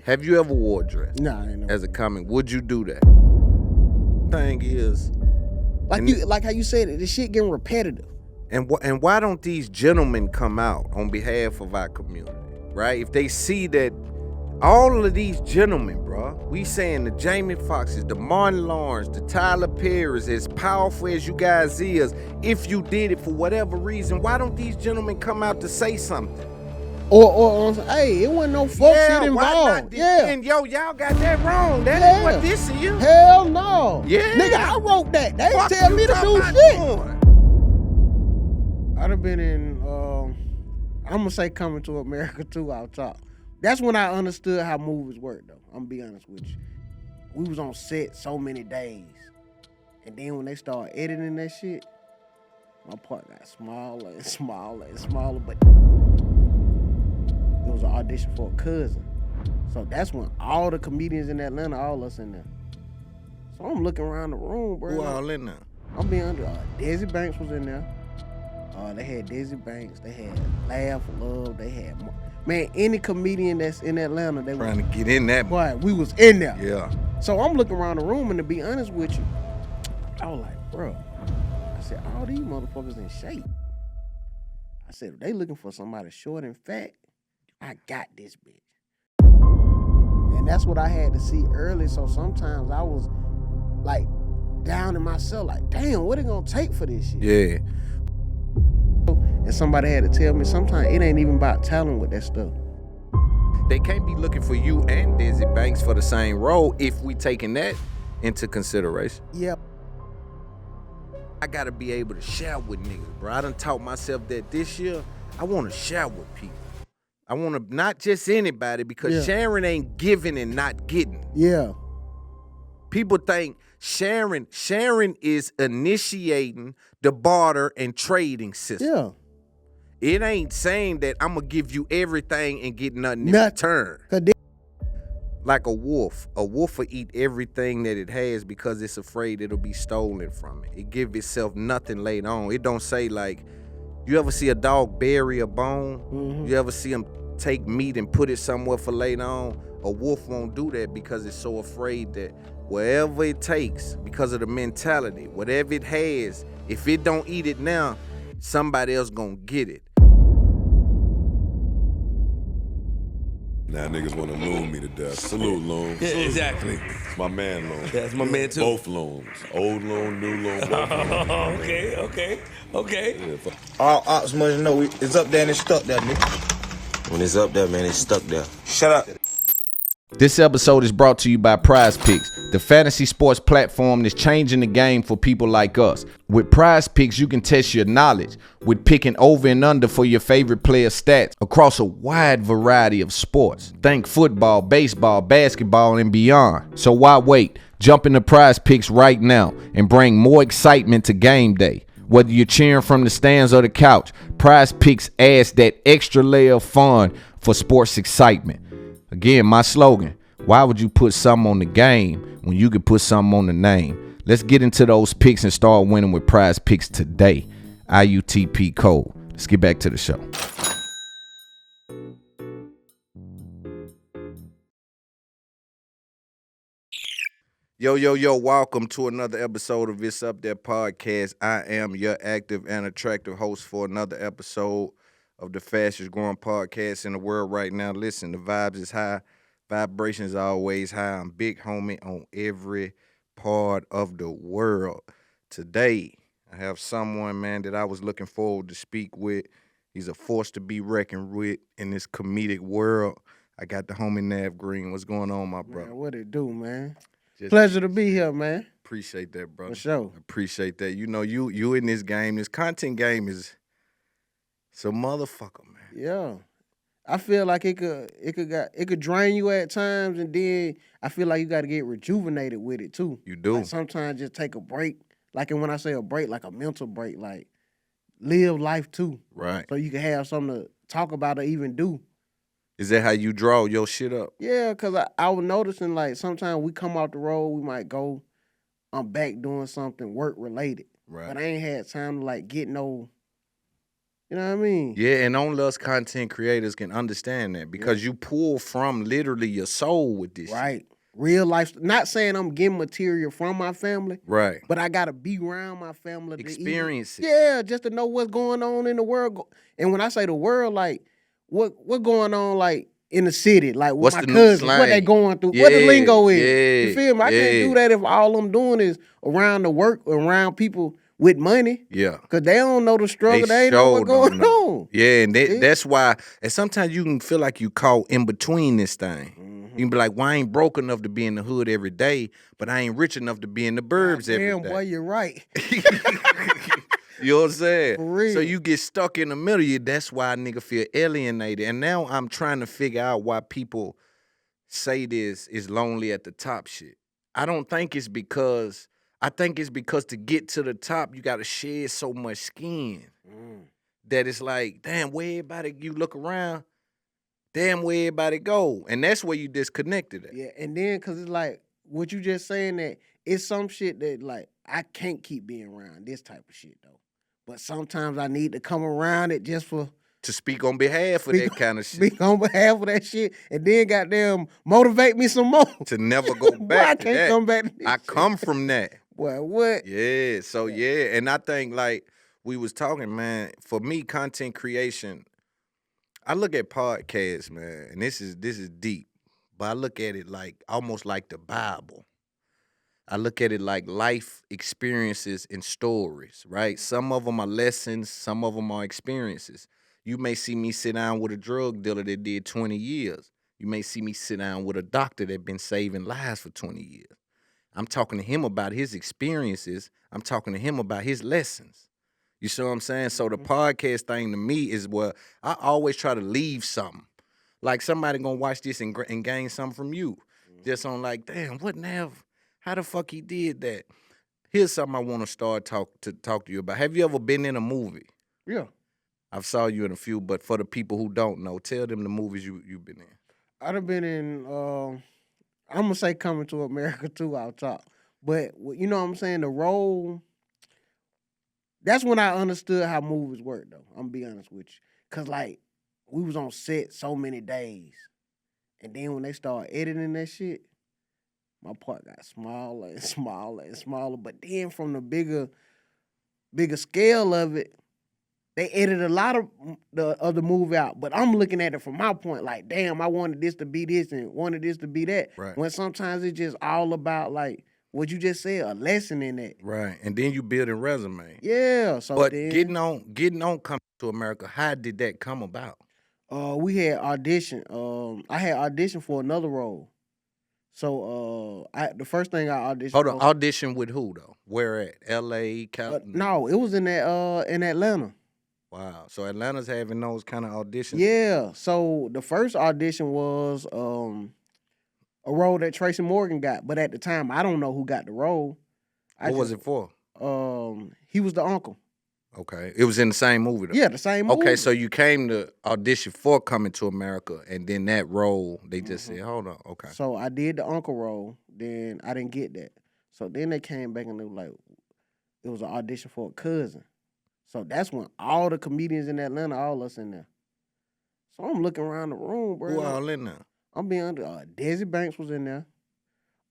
Have you ever wore a dress? Nah, I ain't never. As a comic, would you do that? Thing is, like how you said it, this shit getting repetitive. and why don't these gentlemen come out on behalf of our community, right? If they see that all of these gentlemen, bro, we saying the Jamie Foxxes, the Martin Lawrence, the Tyler Perry's, as powerful as you guys is, if you did it for whatever reason, why don't these gentlemen come out to say something? Or hey, it wasn't no fuck shit involved. Yeah. And y'all got that wrong. That ain't what this is. Hell no. Yeah. Nigga, I wrote that. They Fuck tell you me to do talking shit. about I'd have been in, I'm gonna say Coming to America too, out top. That's when I understood how movies work, though. I'm gonna be honest with you. We was on set so many days. And then when they started editing that shit, my part got smaller and smaller and smaller, but it was an audition for a cousin. So that's when all the comedians in Atlanta, all us in there. So I'm looking around the room, bro. Who all in there? I'm being under. Desi Banks was in there. They had Desi Banks. They had Laugh Love. They had, man, any comedian that's in Atlanta, they Trying to get in that. Boy, we was in there. Yeah. So I'm looking around the room, and to be honest with you, I was like, bro, I said, all these motherfuckers in shape. I said, if they looking for somebody short and fat, I got this bitch. And that's what I had to see early. So sometimes I was like down in myself, like, damn, what it gonna take for this shit? Yeah. And somebody had to tell me sometimes it ain't even about talent with that stuff. They can't be looking for you and Desi Banks for the same role if we taking that into consideration. Yeah. I gotta be able to share with niggas, bro. I done taught myself that this year, I wanna share with people. I wanna not just anybody, because sharing ain't giving and not getting. Yeah. People think sharing is initiating the barter and trading system. Yeah. It ain't saying that I'm gonna give you everything and get nothing in return. Like a wolf will eat everything that it has because it's afraid it'll be stolen from it. It give itself nothing later on. It don't say, like, you ever see a dog bury a bone? Mm-hmm. You ever see him take meat and put it somewhere for later on? A wolf won't do that because it's so afraid that wherever it takes, because of the mentality, whatever it has, if it don't eat it now, somebody else gonna get it. Now niggas want to loon me to death. Salute, Loon. Yeah, exactly. It's my man, Loon. That's my man, too. Both Loons. Old Loon, new Loon, both Loons. Okay. Yeah, All ops must know it's up there and it's stuck there, nigga. When it's up there, man, it's stuck there. Shut up. This episode is brought to you by Prize Picks, the fantasy sports platform that's changing the game for people like us. With Prize Picks, you can test your knowledge with picking over and under for your favorite player stats across a wide variety of sports. Think football, baseball, basketball, and beyond. So why wait? Jump into Prize Picks right now and bring more excitement to game day. Whether you're cheering from the stands or the couch, Prize Picks adds that extra layer of fun for sports excitement. Again, my slogan, why would you put something on the game when you could put something on the name? Let's get into those picks and start winning with Prize Picks today. IUTP code. Let's get back to the show. Yo, welcome to another episode of It's Up There podcast. I am your active and attractive host for another episode of the fastest growing podcast in the world right now. Listen, the vibes is high. Vibrations are always high. I'm Big Homie on every part of the world. Today, I have someone, man, that I was looking forward to speak with. He's a force to be reckoned with in this comedic world. I got the homie Navv Greene. What's going on, my brother? Man, what it do, man? Pleasure to be here, man. Appreciate that, brother. For sure. Appreciate that. You know, you in this game, this content game is it's a motherfucker, man. Yeah. I feel like it could drain you at times, and then I feel like you got to get rejuvenated with it too. You do. Like sometimes just take a break. Like, and when I say a break, like a mental break, like live life too. Right. So you can have something to talk about or even do. Is that how you draw your shit up? Yeah, because I was noticing, like, sometimes we come off the road, we might go, I'm back doing something work related. Right. But I ain't had time to, like, get no You know what I mean? Yeah, and only us content creators can understand that because you pull from literally your soul with this shit. Right. Real life. Not saying I'm getting material from my family. Right. But I gotta be around my family to Experience it. Yeah, just to know what's going on in the world. And when I say the world, like what going on like in the city, like with What's my the new cousins, what they slang? going through, what the lingo is. Yeah, You feel me? I can't do that if all I'm doing is around the work, around people with money. Yeah. Cause they don't know the struggle, they ain't know what's going on. Yeah, and that's why, and sometimes you can feel like you caught in between this thing. You can be like, well, I ain't broke enough to be in the hood every day, but I ain't rich enough to be in the burbs every day. Damn, boy, you're right. You know what I'm saying? For real. So you get stuck in the middle. That's why a nigga feel alienated. And now I'm trying to figure out why people say this is lonely at the top shit. I don't think it's because, I think it's because to get to the top, you got to shed so much skin that it's like, damn, where everybody, you look around, damn, where everybody go. And that's where you disconnected at. Yeah, and then because it's like what you just saying that it's some shit that like I can't keep being around this type of shit though. But sometimes I need to come around it just for To speak on behalf of that kind of shit. speak on behalf of that shit, and then goddamn motivate me some more. To never go Boy, back I to can't that. come back to this I shit. come from that. Boy, what? Yeah, so yeah, and I think like we was talking, man, for me, content creation, I look at podcasts, man, and this is deep, but I look at it like almost like the Bible. I look at it like life experiences and stories, right? Some of them are lessons, some of them are experiences. You may see me sit down with a drug dealer that did 20 years. You may see me sit down with a doctor that been saving lives for 20 years. I'm talking to him about his experiences. I'm talking to him about his lessons. You see what I'm saying? So the podcast thing to me is where I always try to leave something. Like somebody gonna watch this and gain something from you. Just on like, damn, what Navv? How the fuck he did that? Here's something I want to start talk to you about. Have you ever been in a movie? Yeah. I've saw you in a few, but for the people who don't know, tell them the movies you've been in. I'd have been in I'm gonna say Coming to America too out top. But you know what I'm saying? The role, that's when I understood how movies work though. I'm gonna be honest with you. Cause like we was on set so many days. And then when they started editing that shit, my part got smaller and smaller and smaller. But then from the bigger scale of it, they edited a lot of the movie out. But I'm looking at it from my point, like, damn, I wanted this to be this and wanted this to be that. Right. When sometimes it's just all about like what you just said, a lesson in that. Right. And then you build a resume. Yeah. So But then, getting on Coming to America, how did that come about? we had audition. I had auditioned for another role. So the first thing I auditioned Hold on, for, audition with who though? Where at? L.A., California? no, it was in Atlanta. Wow. So Atlanta's having those kind of auditions. Yeah. So the first audition was a role that Tracy Morgan got, but at the time I don't know who got the role. What was it for? He was the uncle. Okay. It was in the same movie though. Yeah, the same movie. Okay, so you came to audition for Coming to America, and then that role, they just said, hold on, okay. So I did the uncle role, then I didn't get that. So then they came back and they were like, it was an audition for a cousin. So that's when all the comedians in Atlanta, all us in there. So I'm looking around the room, bro. Who all in there? I'm being under. Desi Banks was in there.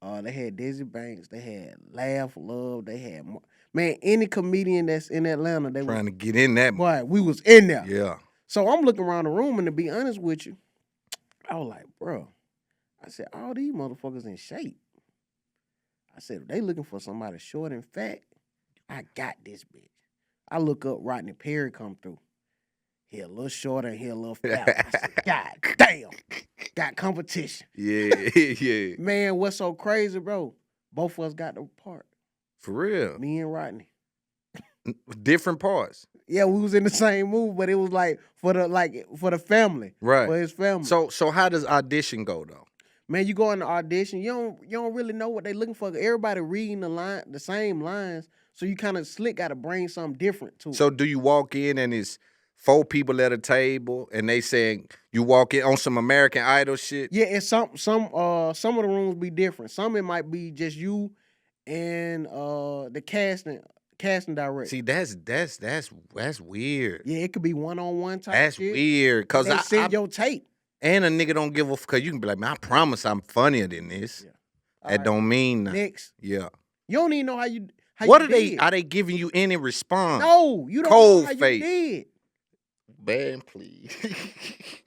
They had Desi Banks. They had Laugh Love. They had man, any comedian that's in Atlanta, they Trying to get in that. boy, we was in there. Yeah. So I'm looking around the room, and to be honest with you, I was like, bro, I said, all these motherfuckers in shape. I said, if they looking for somebody short and fat, I got this bitch. I look up, Rodney Perry come through. He a little shorter and he a little fat. I said, God damn, got competition. Yeah, yeah. Man, what's so crazy, bro? Both of us got the part. For real. Me and Rodney. Different parts. Yeah, we was in the same movie, but it was like for the family. Right. For his family. So how does audition go though? Man, you go in the audition, you don't really know what they looking for. Everybody reading the same lines, so you kind of slick got to bring something different to it. So do you walk in and it's 4 people at a table and they saying you walk in on some American Idol shit? Yeah, it's some of the rooms be different. Some it might be just you and the casting casting director. See, that's weird. Yeah, it could be one-on-one type That's shit. weird. Cause They send your tape. and a nigga don't give a fuck. Cause you can be like, man, I promise I'm funnier than this. Yeah. That Alright, don't mean nothing. next. Yeah. You don't even know how you. What you are they? did. Are they giving you any response? No, you don't Cold know how face. you did. Man, please.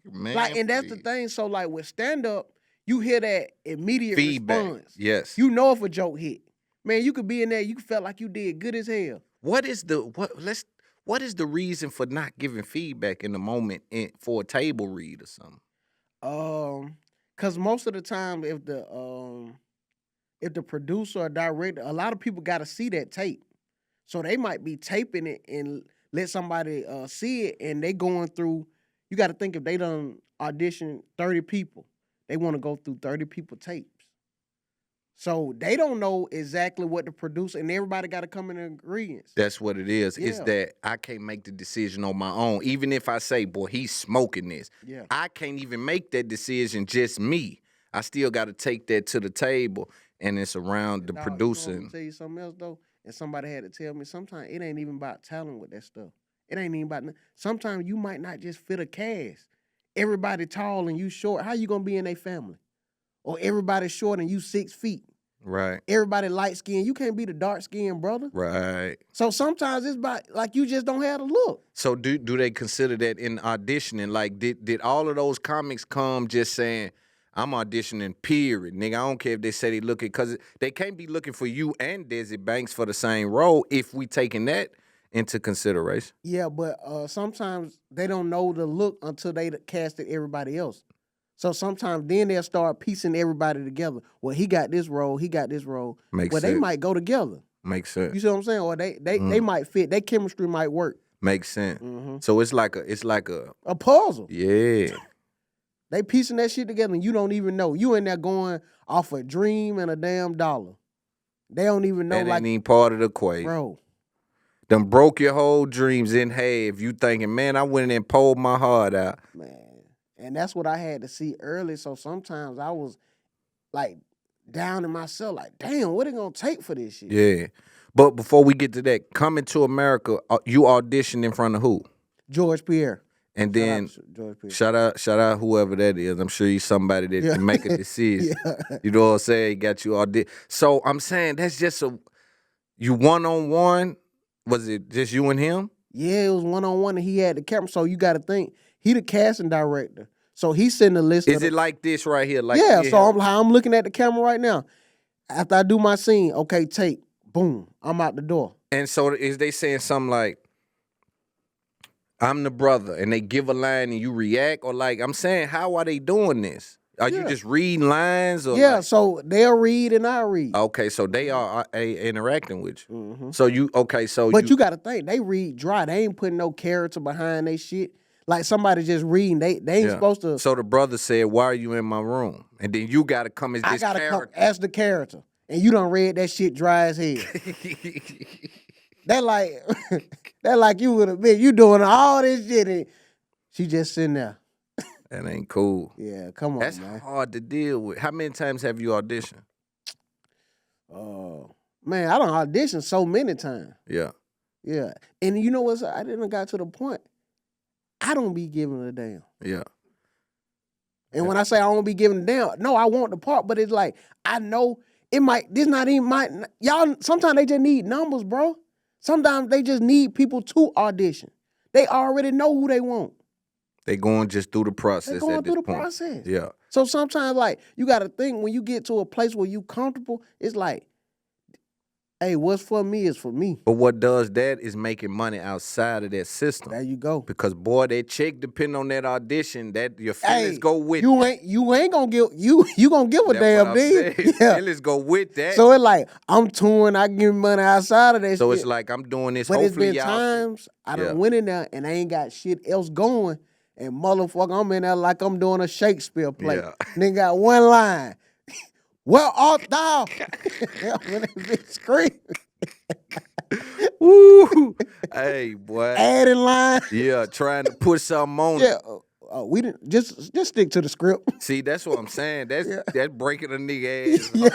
Man, Like, and that's the please. thing. So, like with stand up, you hear that immediate Feedback. response. Yes. You know if a joke hit. Man, you could be in there. You felt like you did good as hell. What is the reason for not giving feedback in the moment for a table read or something? Cause most of the time, if the producer or director, a lot of people got to see that tape, so they might be taping it and let somebody see it, and they going through. You got to think if they done audition 30 people, they want to go through 30 people tapes. So they don't know exactly what the producer, and everybody got to come in agreement. That's what it is. It's Yeah. that I can't make the decision on my own. Even if I say, boy, he's smoking this. Yeah. I can't even make that decision just me. I still got to take that to the table, and it's around the Dog, producer. You know, tell you something else though, and somebody had to tell me. Sometimes it ain't even about talent with that stuff. It ain't even about. Sometimes you might not just fit a cast. Everybody tall and you short. How you gonna be in their family? Or everybody short and you 6 feet. Right. Everybody light skinned. You can't be the dark skinned brother. Right. So sometimes it's about like you just don't have the look. So do they consider that in auditioning? Like, did all of those comics come just saying, I'm auditioning, period. Nigga, I don't care if they say they looking, because they can't be looking for you and Desi Banks for the same role if we taking that into consideration. Yeah, but sometimes they don't know the look until they casted everybody else. So sometimes then they'll start piecing everybody together. Well, he got this role, he got this role. Makes Well, sense. they might go together. Makes sense. You see what I'm saying? Or they might fit. Their chemistry might work. Makes sense. Mhm. So it's like a A puzzle. yeah. They piecing that shit together and you don't even know. You in there going off a dream and a damn dollar. They don't even know, That like, ain't even part of the equation. bro. Done broke your whole dreams in half. You thinking, man, I went in and pulled my heart out. Man. And that's what I had to see early. So sometimes I was like down in myself, like, damn, what it gonna take for this shit? Yeah. But before we get to that, Coming to America, you auditioned in front of who? George Pierre. And Shout out then to George Pierre. shout out whoever that is. I'm sure he's somebody that Yeah. can make a decision. Yeah. You know what I'm saying? He got you audition. So I'm saying that's just you one-on-one. Was it just you and him? Yeah, it was one-on-one and he had the camera. So you gotta think, he the casting director. So he sent a list Is of it like this right here? Like yeah, so I'm looking at the camera right now. After I do my scene, okay, take, boom, I'm out the door. And so is they saying something like, I'm the brother, and they give a line and you react? Or like, I'm saying, how are they doing this? Are you Yeah. just reading lines? Or Yeah, like- so they'll read and I read. Okay, so they are interacting with you. Mhm. So you, okay, so But you gotta think, they read dry. They ain't putting no character behind they shit. Like somebody just reading, they ain't yeah. supposed to. So the brother said, why are you in my room? And then you got to come as I this gotta come character. as the character. And you done read that shit dry as hell. That like you would have been, you doing all this shit and she just sitting there. That ain't cool. Yeah, come on, That's man. hard to deal with. How many times have you auditioned? Man, I done auditioned so many times. Yeah. Yeah. And you know what? I didn't got to the point. I don't be giving a damn. Yeah. And when I say I don't be giving a damn, no, I want the part, but it's like, I know it might, this not even y'all, sometimes they just need numbers, bro. Sometimes they just need people to audition. They already know who they want. They going just through the process They're going at this through the point. process. Yeah. So sometimes, like, you got to think when you get to a place where you comfortable, it's like, hey, what's for me is for me. But what does that is making money outside of that system. There you go. Because boy, that check depending on that audition, that your feelings Hey, go with you that. ain't gonna give you gonna give a That's damn what I'm deal. saying. Yeah. Feelings go with that. So it's like I'm touring, I give money outside of that. So shit. it's like I'm doing this. But it's Hopefully been y'all. times I done Yeah. went in there and I ain't got shit else going. And motherfucker, I'm in there like I'm doing a Shakespeare play. Yeah. Then got one line. Where art thou? I'm in that bitch screaming. Woo! Hey, boy. Adding line. Yeah, trying to put something on. Yeah. we didn't just stick to the script. See, that's what I'm saying. That's Yeah. that's breaking a nigga ass. Yeah.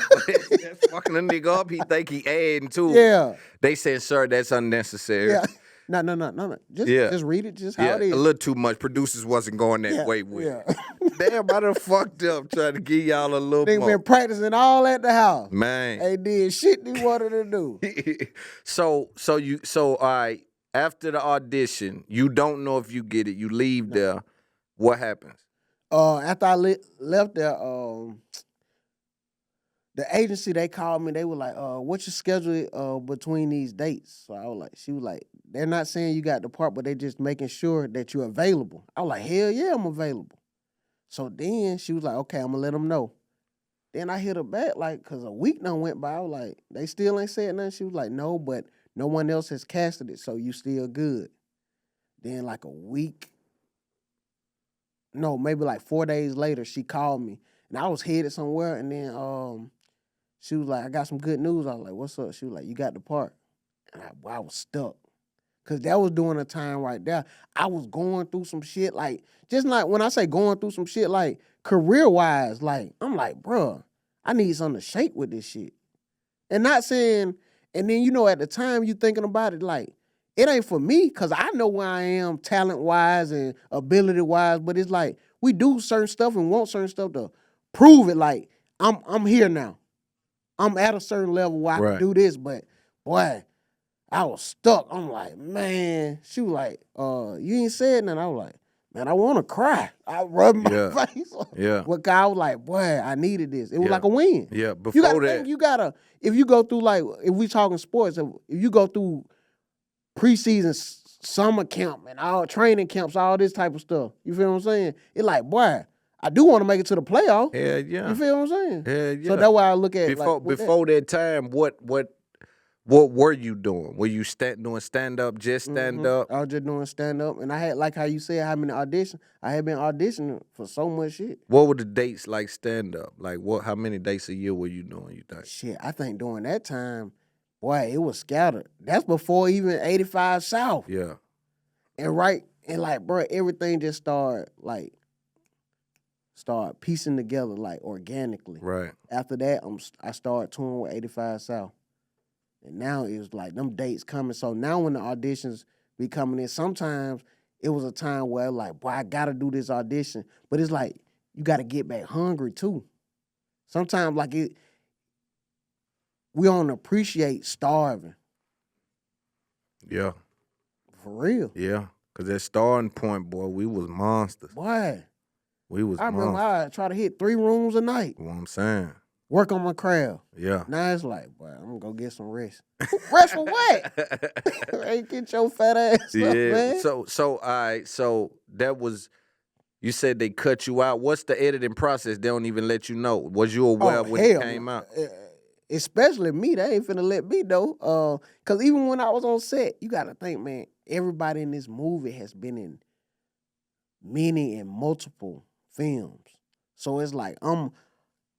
That's fucking a nigga up. He think he adding to it. Yeah. They said, sir, that's unnecessary. Yeah. No. Just read it just how it is. A little too much. Producers wasn't going that way with it. Damn, I done fucked up trying to give y'all a little They more. been practicing all at the house. Man. They did shit they wanted to do. So all right, after the audition, you don't know if you get it. You leave there. What happens? After I left there, the agency, they called me. They were like, what's your schedule between these dates? So I was like, she was like, they're not saying you got the part, but they're just making sure that you're available. I was like, hell yeah, I'm available. So then she was like, okay, I'm going to let them know. Then I hit her back, like, because a week done went by. I was like, they still ain't said nothing. She was like, no, but no one else has casted it, so you still good. Then like a week, no, maybe like 4 days later, she called me. And I was headed somewhere, and then she was like, I got some good news. I was like, what's up? She was like, you got the part. And I was stuck. Because that was during a time right there. I was going through some shit, like, just like when I say going through some shit, like, career-wise, like, I'm like, bruh, I need something to shake with this shit. And not saying, and then, at the time you thinking about it, like, it ain't for me, because I know where I am talent-wise and ability-wise, but it's like, we do certain stuff and want certain stuff to prove it, like, I'm here now. I'm at a certain level where I can do this, but, boy, I was stuck. I'm like, man. She was like, you ain't said nothing. I was like, man, I want to cry. I rubbed my face. Yeah. But I was like, boy, I needed this. It was like a win. Yeah, before you gotta, if you go through, like, if we talking sports, if you go through preseason summer camp and all training camps, all this type of stuff, you feel what I'm saying? It's like, boy, I do want to make it to the playoff. Yeah, yeah. You feel what I'm saying? Yeah, yeah. So that's why I look at before that time, what were you doing? Were you doing stand-up, just stand-up? I was just doing stand-up, and I had, like how you said, how many auditions. I had been auditioning for so much shit. What were the dates like stand-up? Like, how many dates a year were you doing, you think? Shit, I think during that time, boy, it was scattered. That's before even 85 South. Yeah. And like, bro, everything just started piecing together, like, organically. Right. After that, I started touring with 85 South. And now it's like them dates coming. So now when the auditions be coming in, sometimes it was a time where like, boy, I gotta do this audition. But it's like, you gotta get back hungry too. Sometimes like we don't appreciate starving. Yeah. For real. Yeah. Cause that starting point, boy, we was monsters. Boy. We was monsters. Remember I try to hit 3 rooms a night. What I'm saying. Work on my craft. Yeah. Now it's like, boy, I'm gonna go get some rest. Rest for what? Hey, get your fat ass up, man. So all right, so that was, you said they cut you out. What's the editing process? They don't even let you know. Was you aware when it came out? Especially me, they ain't finna let me know. Cause even when I was on set, you gotta think, man, everybody in this movie has been in many and multiple films. So it's like I'm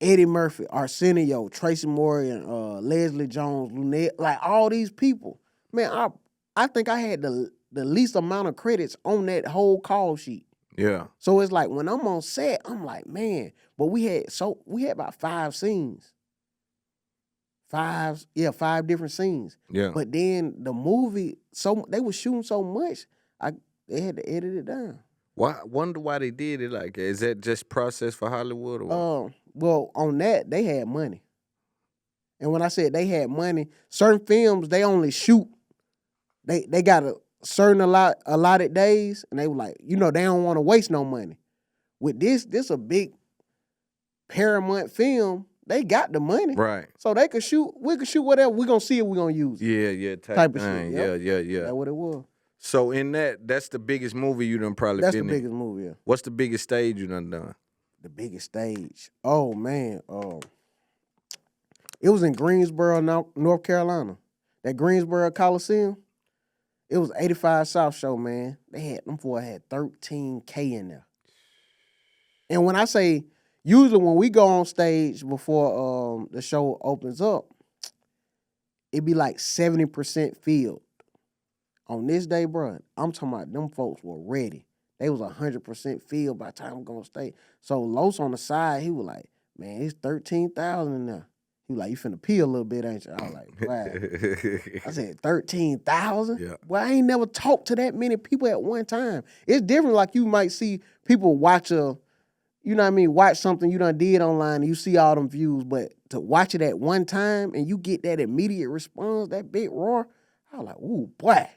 Eddie Murphy, Arsenio, Tracy Morgan, Leslie Jones, Lunette, like all these people. Man, I think I had the least amount of credits on that whole call sheet. Yeah. So it's like when I'm on set, I'm like, man, but we had about 5 scenes. 5 different scenes. Yeah. But then the movie, they were shooting so much, they had to edit it down. Wonder why they did it like that. Is that just process for Hollywood or what? Well, on that, they had money. And when I said they had money, certain films, they only shoot. They got a certain allotted days, and they were like, they don't want to waste no money. With this a big Paramount film, they got the money. Right. So we could shoot whatever. We're going to see if we're going to use it. Yeah, type of shit. Yep. Yeah. That's what it was. So in that's the biggest movie you done probably That's been the in. biggest movie, yeah. What's the biggest stage you done? The biggest stage. Oh, man. It was in Greensboro, North Carolina. That Greensboro Coliseum. It was 85 South show, man. Them boys had 13K in there. And when I say, usually when we go on stage before the show opens up, it be like 70% filled. On this day, bro, I'm talking about them folks were ready. they was 100% filled by the time I'm going to stay. So Los on the side, he was like, man, it's 13,000 in there. He was like, you finna pee a little bit, ain't you? I was like, wow. I said, 13,000? Yeah. Well, I ain't never talked to that many people at one time. It's different. Like you might see people watch watch something you done did online and you see all them views, but to watch it at one time and you get that immediate response, that big roar, I was like, ooh, boy.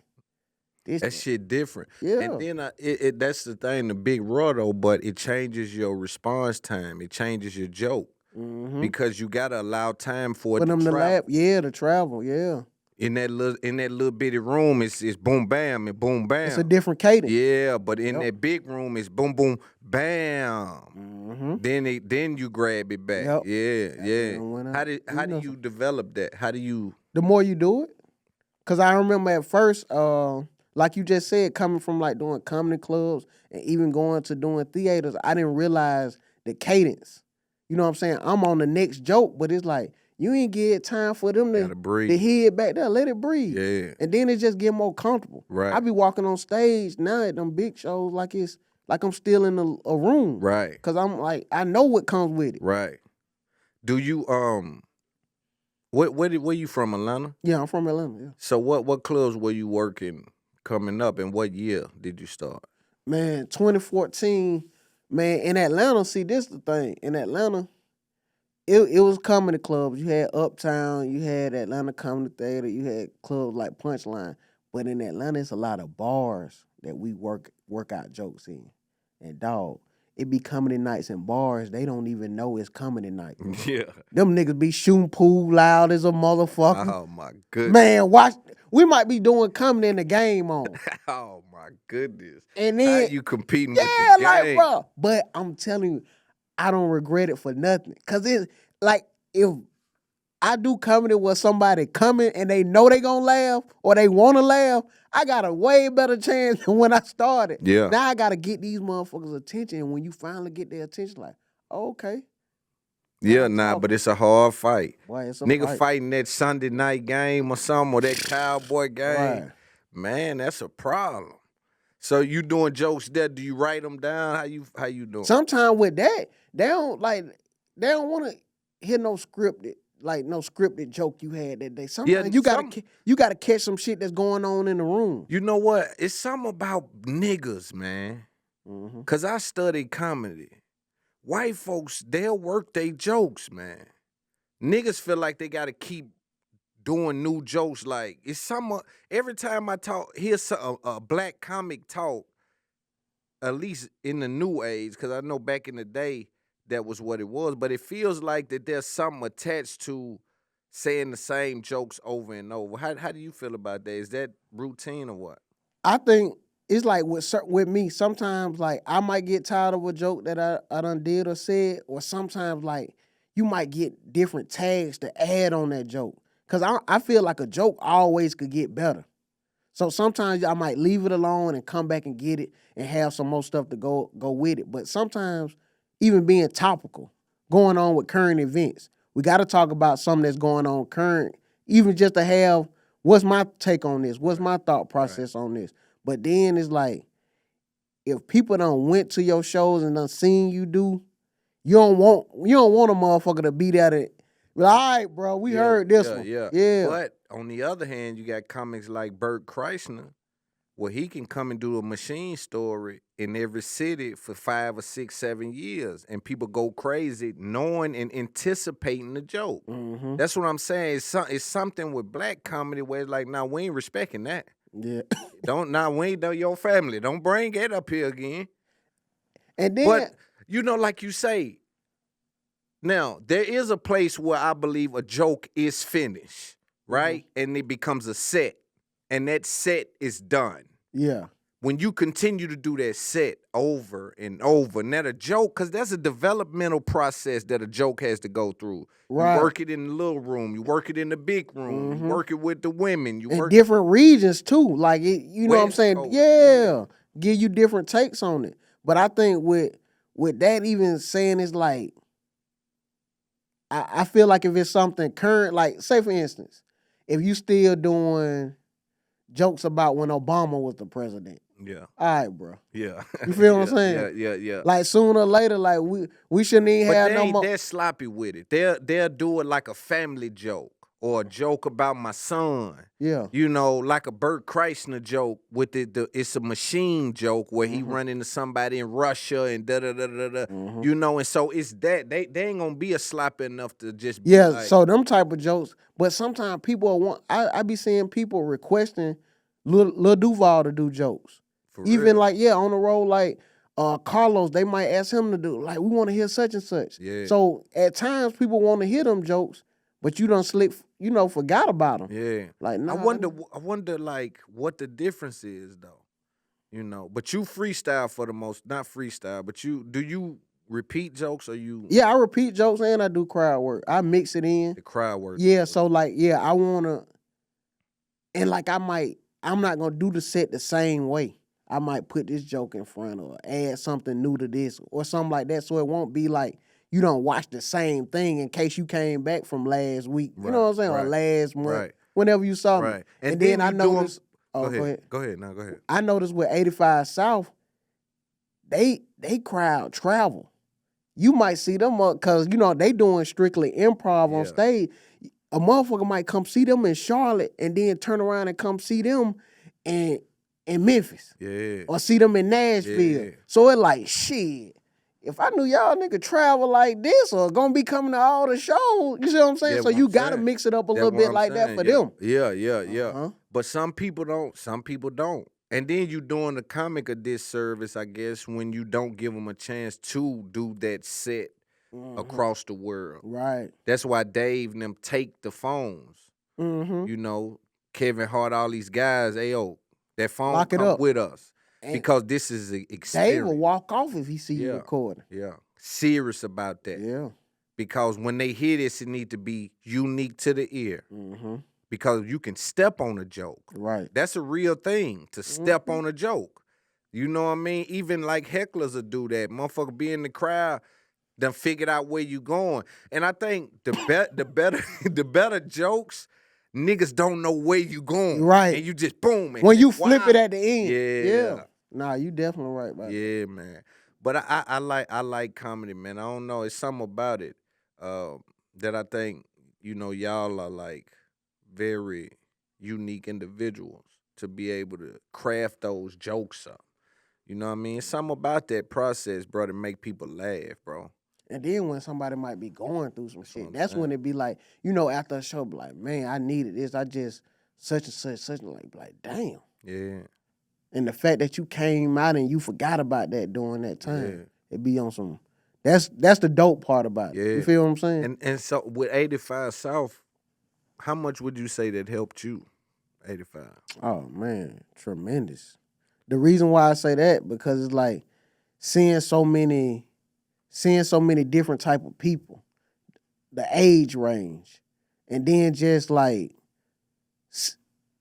That shit different. Yeah. And then that's the thing, the big raw though, but it changes your response time. It changes your joke. Mm-hmm. Because you gotta allow time for it For to them to travel. laugh. Yeah, to travel, yeah. In that little bitty room, it's boom bam and boom bam. It's a different cadence. Yeah, but in that big room, it's boom boom bam. Mm-hmm. Then you grab it back. Yep. Yeah. How do you develop that? How do you? The more you do it, because I remember at first, like you just said, coming from like doing comedy clubs and even going to doing theaters, I didn't realize the cadence. You know what I'm saying? I'm on the next joke, but it's like, you ain't get time for them to head back there. Let it breathe. Yeah. And then it just get more comfortable. Right. I be walking on stage now at them big shows like I'm still in a room. Right. Because I'm like, I know what comes with it. Right. Do you where you from, Atlanta? Yeah, I'm from Atlanta, yeah. So what clubs were you working coming up, and what year did you start? Man, 2014, man, in Atlanta, see, this the thing. In Atlanta, it was comedy clubs. You had Uptown, you had Atlanta Comedy Theater, you had clubs like Punchline. But in Atlanta, it's a lot of bars that we work out jokes in. And dog, it be comedy nights in bars. They don't even know it's comedy night. Yeah. Them niggas be shooting pool loud as a motherfucker. Oh my goodness. Man, watch. We might be doing comedy in the game on. Oh my goodness. And then how you competing with the game? Yeah, like, bro. But I'm telling you, I don't regret it for nothing. Cause it's like if I do comedy with somebody coming and they know they gonna laugh or they wanna laugh, I got a way better chance than when I started. Yeah. Now I gotta get these motherfuckers' attention. And when you finally get their attention, like, oh, okay. Yeah, but it's a hard fight. Boy, it's a Nigga fight. fighting that Sunday night game or something, or that cowboy game. Right. Man, that's a problem. So you doing jokes there? Do you write them down? How you doing? Sometimes with that, they don't want to hear no scripted joke you had that day. Sometimes you gotta catch some shit that's going on in the room. You know what? It's something about niggas, man. Mm-hmm. Cause I studied comedy. White folks, they'll work their jokes, man. Niggas feel like they gotta keep doing new jokes. Like it's some every time I hear a black comic talk, at least in the new age, because I know back in the day that was what it was. But it feels like that there's something attached to saying the same jokes over and over. How do you feel about that? Is that routine or what? I think it's like with me, sometimes like I might get tired of a joke that I done did or said, or sometimes like you might get different tags to add on that joke. Cause I feel like a joke always could get better. So sometimes I might leave it alone and come back and get it and have some more stuff to go with it. But sometimes even being topical, going on with current events, we got to talk about something that's going on current, even just to have what's my take on this, what's my thought process on this. But then it's like, if people done went to your shows and done seen you do, you don't want a motherfucker to be there to, all right, bro, we heard this one. Yeah. But on the other hand, you got comics like Bert Kreischer, where he can come and do a machine story in every city for 5 or 6, 7 years, and people go crazy knowing and anticipating the joke. Mm-hmm. That's what I'm saying. It's something with black comedy where it's like, nah, we ain't respecting that. Yeah. We ain't your family. Don't bring it up here again. And then, but like you say, now there is a place where I believe a joke is finished, right? Mm-hmm. And it becomes a set, and that set is done. Yeah. When you continue to do that set over and over, and that a joke, because that's a developmental process that a joke has to go through. Right. You work it in the little room, you work it in the big room, mm-hmm. you work it with the women. In different regions too. Like, you know what I'm saying? Coast. Yeah. Give you different takes on it. But I think with that even saying it's like, I feel like if it's something current, like say for instance, if you still doing jokes about when Obama was the president, Yeah. All right, bro. Yeah. You feel what I'm Yeah, saying? yeah. Like sooner or later, like we shouldn't even But have they no ain't more. that sloppy with it. They'll do it like a family joke or a joke about my son. Yeah. You know, like a Bert Kreischer joke with it's a machine joke where he Mm-hmm. run into somebody in Russia and da da da da da. Mm-hmm. You know, and so it's that they ain't gonna be a sloppy enough to just be Yeah, like, so them type of jokes. But sometimes people want. I be seeing people requesting Lil Duval to do jokes. for Even real. like on the road, like Carlos, they might ask him to do. Like we want to hear such and such. Yeah. So at times people want to hear them jokes, but you don't slick. Forgot about them. Yeah. Like nah, I wonder like what the difference is though. You know, but you freestyle for the most, not freestyle, but do you repeat jokes or you Yeah, I repeat jokes and I do crowd work. I mix it in. the crowd work? Yeah, so like I wanna, and like I'm not gonna do the set the same way. I might put this joke in front or add something new to this or something like that, so it won't be like you don't watch the same thing in case you came back from last week. You know what I'm saying? Or last month, Right. whenever you saw me. Right. And then I you do 'em- noticed. Go Oh, ahead. Go ahead. No, go ahead. I noticed with 85 South, they crowd travel. You might see them up because they doing strictly improv on Yeah. stage. A motherfucker might come see them in Charlotte and then turn around and come see them in Memphis Yeah. or see them in Nashville. Yeah. So it like shit. If I knew y'all nigga travel like this or gonna be coming to all the shows, you see what I'm saying? Yeah, So what you I'm gotta saying. mix it up a That's little what bit I'm like that saying. for Yeah. them. Yeah. Uh-huh. But some people don't. Some people don't. And then you doing the comic a disservice, I guess, when you don't give them a chance to do that set across the world. Right. That's why Dave and them take the phones. Mm-hmm. You know, Kevin Hart, all these guys, that phone Lock it come up. with us. And Because this is an Dave experience. will walk off if he see you Yeah. recording. Yeah. Serious about that. Yeah. Because when they hear this, it need to be unique to the ear. Mm-hmm. Because you can step on a joke. Right. That's a real thing, to step on a joke. You know what I mean? Even like hecklers will do that. Motherfucker be in the crowd, done figured out where you going. And I think the better jokes, niggas don't know where you going. Right. And you just boom. And When you wow. flip it at the end. Yeah. Nah, you definitely right about that. Yeah, man. But I like comedy, man. I don't know. It's something about it that I think, y'all are like very unique individuals to be able to craft those jokes up. You know what I mean? It's something about that process, bro, to make people laugh, bro. And then when somebody might be going through some shit, what I'm that's when saying. it be like, after a show, be like, man, I needed this. I just such and such and like, damn. Yeah. And the fact that you came out and you forgot about that during that time, it be on some. That's the dope part about it. Yeah. You feel what I'm saying? And so with 85 South, how much would you say that helped you? 85. Oh man, tremendous. The reason why I say that because it's like seeing so many different type of people, the age range, and then just like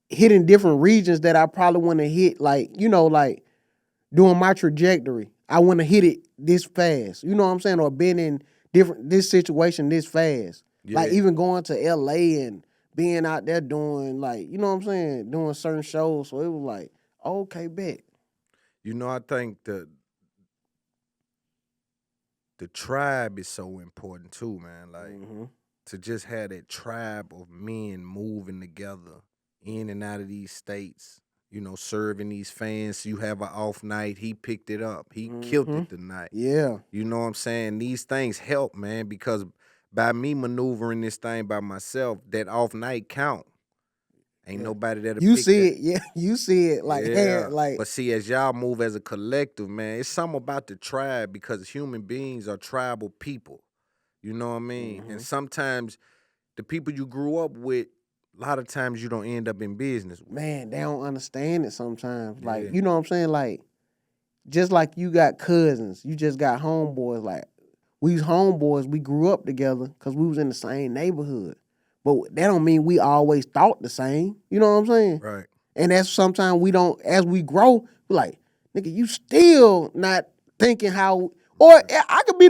hitting different regions that I probably want to hit, like doing my trajectory. I want to hit it this fast. You know what I'm saying? Or been in this situation this fast. Yeah. Like even going to LA and being out there doing doing certain shows. So it was like, okay, bet. I think the tribe is so important too, man. Like to just have that tribe of men moving together in and out of these states, serving these fans. You have an off night, he picked it up. He killed it tonight. Yeah. You know what I'm saying? These things help, man, because by me maneuvering this thing by myself, that off night count. Ain't nobody that'll You pick see that. it, yeah. You see it like But see, as y'all move as a collective, man, it's something about the tribe because human beings are tribal people. You know what I mean? And sometimes the people you grew up with, a lot of times you don't end up in business with. Man, they don't understand it sometimes. Like, Yeah. you know what I'm saying? Like, just like you got cousins, you just got homeboys. Like, we homeboys, we grew up together because we was in the same neighborhood. But that don't mean we always thought the same. You know what I'm saying? Right. And that's sometimes we don't, as we grow, we're like, nigga, you still not thinking how, or I could be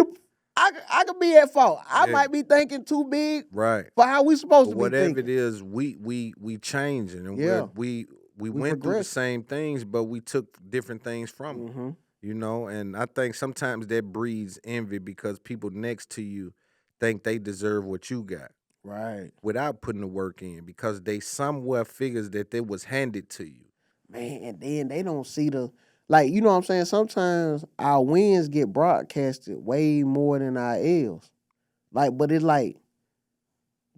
I could be at fault. I might be thinking too big Right. for how we supposed But to be whatever thinking. it is, we changing and Yeah. we we went through the progressed. same things, but we took different things from it. Mm-hmm. You know, and I think sometimes that breeds envy because people next to you think they deserve what you got Right. without putting the work in because they somewhere figures that it was handed to you. Man, and then they don't see the, like, you know what I'm saying? Sometimes our wins get broadcasted way more than our L's. Like, but it's like,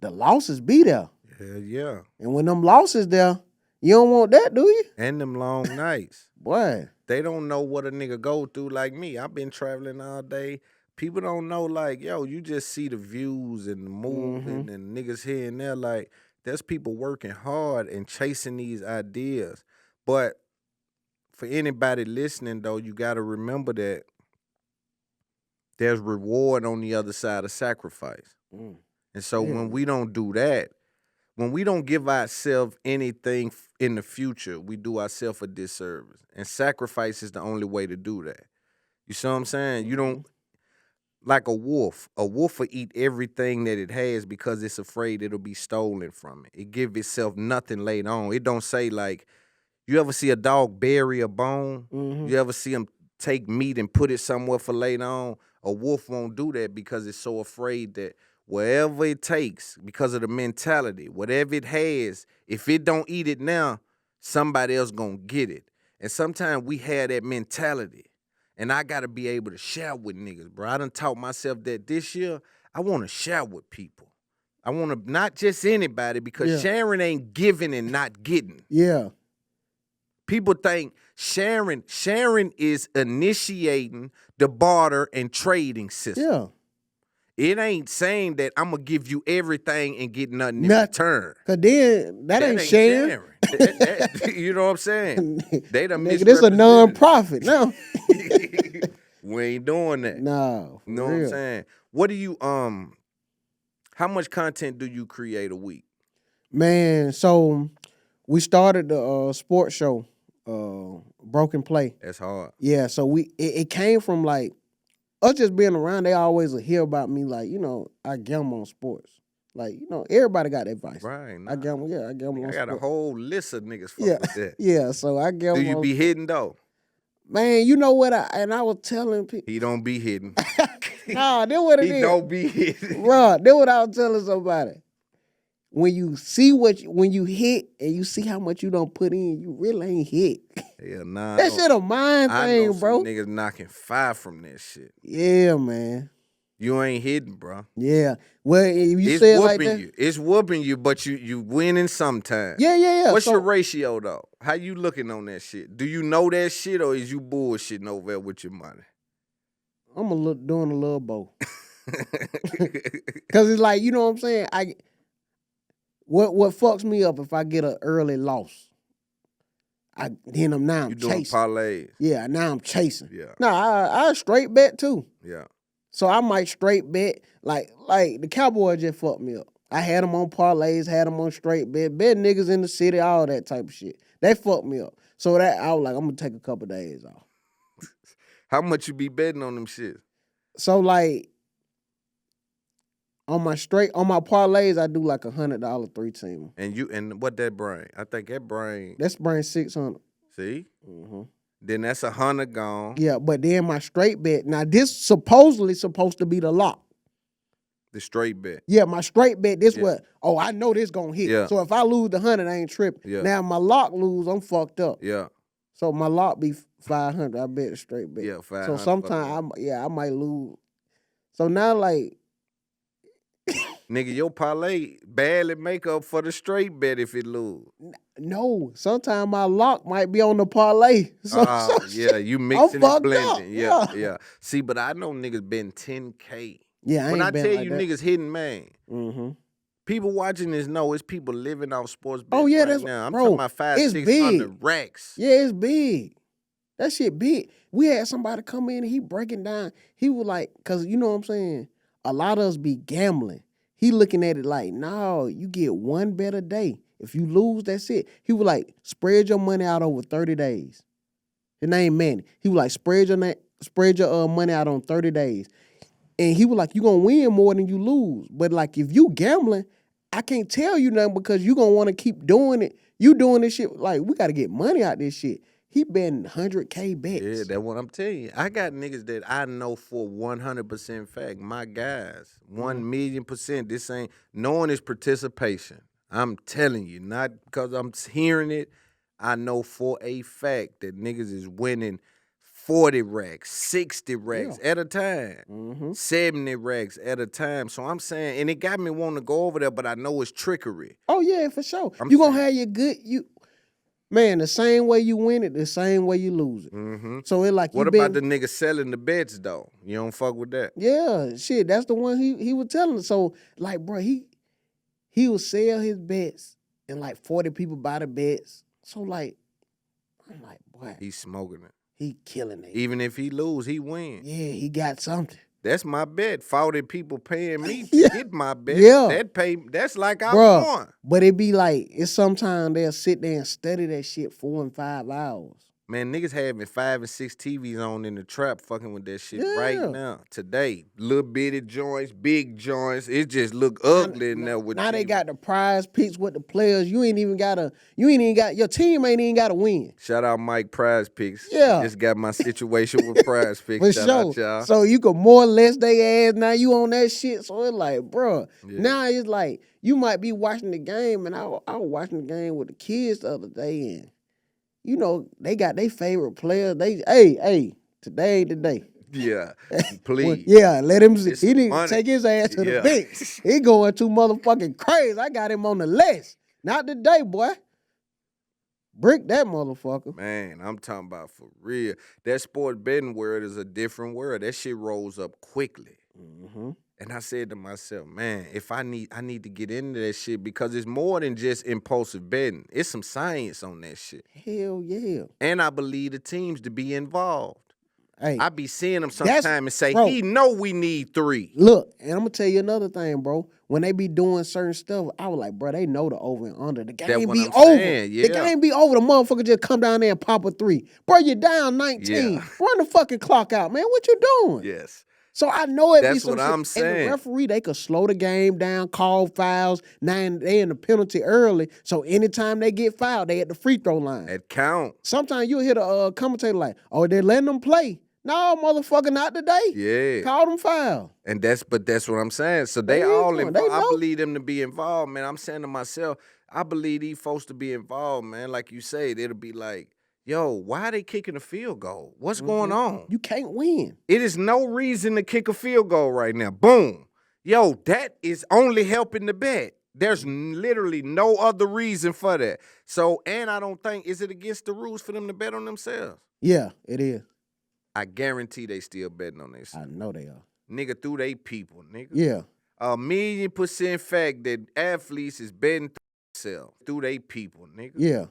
the losses be there. Hell yeah. And when them losses there, you don't want that, do you? And them long nights. Boy. They don't know what a nigga go through like me. I've been traveling all day. People don't know, like, yo, you just see the views and the movement and niggas here and there. Like, there's people working hard and chasing these ideas. But for anybody listening, though, you got to remember that there's reward on the other side of sacrifice. Mm. And so when we don't do that, when we don't give ourselves anything in the future, we do ourselves a disservice. And sacrifice is the only way to do that. You see what I'm saying? You don't, like a wolf will eat everything that it has because it's afraid it'll be stolen from it. It give itself nothing later on. It don't say like, you ever see a dog bury a bone? You ever see him take meat and put it somewhere for later on? A wolf won't do that because it's so afraid that wherever it takes, because of the mentality, whatever it has, if it don't eat it now, somebody else gonna get it. And sometimes we have that mentality. And I gotta be able to share with niggas, bro. I done taught myself that this year, I wanna share with people. I wanna, not just anybody, because sharing ain't giving and not getting. Yeah. People think sharing is initiating the barter and trading system. Yeah. It ain't saying that I'm gonna give you everything and get nothing in return. Cause then that ain't sharing. You know what I'm saying? They done Nigga, this a non-profit. No. We ain't doing that. No. You know what I'm saying? What do you how much content do you create a week? Man, so we started the sports show, Broken Play. That's hard. Yeah, so it came from like us just being around. They always will hear about me, like, you know, I gamble on sports. Like, you know, everybody got advice. Right. I gamble on I got sports. a whole list of niggas fuck with that. Yeah, so I gamble. Do you be hitting though? Man, you know what? I was telling people. He don't be hitting. Nah, that's what it is. He don't be hitting. Bro, that's what I was telling somebody. When you see when you hit and you see how much you don't put in, you really ain't hit. Hell nah. That shit a mind I thing, know some bro. niggas knocking 5 from that shit. Yeah, man. You ain't hitting, bro. Yeah. Well, if you It's say it whooping like that, you. It's whooping you, but you winning sometimes. Yeah. What's So- your ratio though? How you looking on that shit? Do you know that shit or is you bullshitting over there with your money? I'm doing a little both. Cause it's like, you know what I'm saying? What fucks me up if I get an early loss? Then I'm You doing chasing. parlays. Yeah, now I'm chasing. Yeah. No, I straight bet too. Yeah. So I might straight bet. Like the Cowboys just fucked me up. I had them on parlays, had them on straight bet niggas in the city, all that type of shit. They fucked me up. So that I was like, I'm gonna take a couple days off. How much you be betting on them shit? So like on my parlays, I do like $100 3-team. And what that bring? I think that bring. That's bring 600. See? Then that's 100 gone. Yeah, but then my straight bet. Now this supposedly supposed to be the lock. The straight bet. Yeah, my straight bet. This what? Oh, I know this gonna hit. Yeah. So if I lose the 100, I ain't tripping. Yeah. Now my lock lose, I'm fucked up. Yeah. So my lock be 500. I bet a straight bet. Yeah, 500. So sometimes I might lose. So now like. Nigga, your parlay barely make up for the straight bet if it lose. No, sometimes my lock might be on the parlay. Yeah, you mixing and fucked blending. up. Yeah. See, but I know niggas been 10K. Yeah, When I been tell like you that. niggas hitting, man, people watching this know it's people living off sports bets Oh yeah, right that's now. I'm bro, talking about 500, it's 600 big. racks. Yeah, it's big. That shit big. We had somebody come in and he breaking down. He was like, cause you know what I'm saying? A lot of us be gambling. He looking at it like, no, you get one bet a day. If you lose, that's it. He was like, spread your money out over 30 days. His name Manny. He was like, spread your money out on 30 days. And he was like, you gonna win more than you lose. But like if you gambling, I can't tell you nothing because you gonna want to keep doing it. You doing this shit, like, we got to get money out this shit. He betting 100K bets. Yeah, that's what I'm telling you. I got niggas that I know for 100% fact. My guys, 1,000,000%. This ain't, knowing is participation. I'm telling you, not because I'm hearing it. I know for a fact that niggas is winning 40 racks, 60 racks at a time, 70 racks at a time. So I'm saying, and it got me wanting to go over there, but I know it's trickery. Oh, yeah, for sure. You going to have your good, man, the same way you win it, the same way you lose it. So it like, what about the nigga selling the bets, though? You don't fuck with that? Yeah, shit, that's the one he was telling us. So, like, bro, he would sell his bets, and like 40 people buy the bets. So, like, I'm like, boy. He's smoking it. He killing it. Even if he lose, he win. Yeah, he got something. That's my bet. 40 people paying me to get my bet. Yeah. That's like I won. But it be like, it's sometimes they'll sit there and study that shit 4 and 5 hours. Man, niggas having 5 and 6 TVs on in the trap fucking with that shit right now. Today, little bitty joints, big joints. It just look ugly in there with Now TV. they got the prize picks with the players. Your team ain't even got to win. Shout out Mike Prize Picks. Yeah. Just got my situation with Prize Picks. For Shout out sure. y'all. So you can more or less they ass. Now you on that shit. So it's like, bro. Now it's like, you might be watching the game, and I was watching the game with the kids the other day, and you know, they got their favorite players. Hey, today ain't the day. Yeah, please. Let him see. It's He need to money. take his ass to the bench. He going too motherfucking crazy. I got him on the list. Not today, boy. Brick that motherfucker. Man, I'm talking about for real. That sports betting world is a different world. That shit rolls up quickly. And I said to myself, man, if I need to get into that shit because it's more than just impulsive betting. It's some science on that shit. Hell yeah. And I believe the teams to be involved. Hey, I be seeing them sometimes and say, bro, he know we need 3. Look, and I'm gonna tell you another thing, bro. When they be doing certain stuff, I was like, bro, they know the over and under. The game what be I'm over. saying, The game be over. The motherfucker just come down there and pop a 3. Bro, you down 19. Yeah. Run the fucking clock out, man. What you doing? Yes. So I know it be That's some what shit. I'm saying. And the referee, they could slow the game down, call fouls. Now they in the penalty early. So anytime they get fouled, they at the free throw line. That count. Sometimes you'll hear the commentator like, oh, they're letting them play. No, motherfucker, not today. Yeah. Call them foul. And that's what I'm saying. So they What are you all doing? involved. They I know. believe them to be involved, man. I'm saying to myself, I believe these folks to be involved, man. Like you say, it'll be like, yo, why are they kicking a field goal? What's going on? You can't win. It is no reason to kick a field goal right now. Boom. Yo, that is only helping the bet. There's literally no other reason for that. So, and I don't think, is it against the rules for them to bet on themselves? Yeah, it is. I guarantee they still betting on I themselves. know they are. Nigga, through they people, nigga. Yeah. 1,000,000% fact that athletes is betting themselves through they people, nigga. Yeah.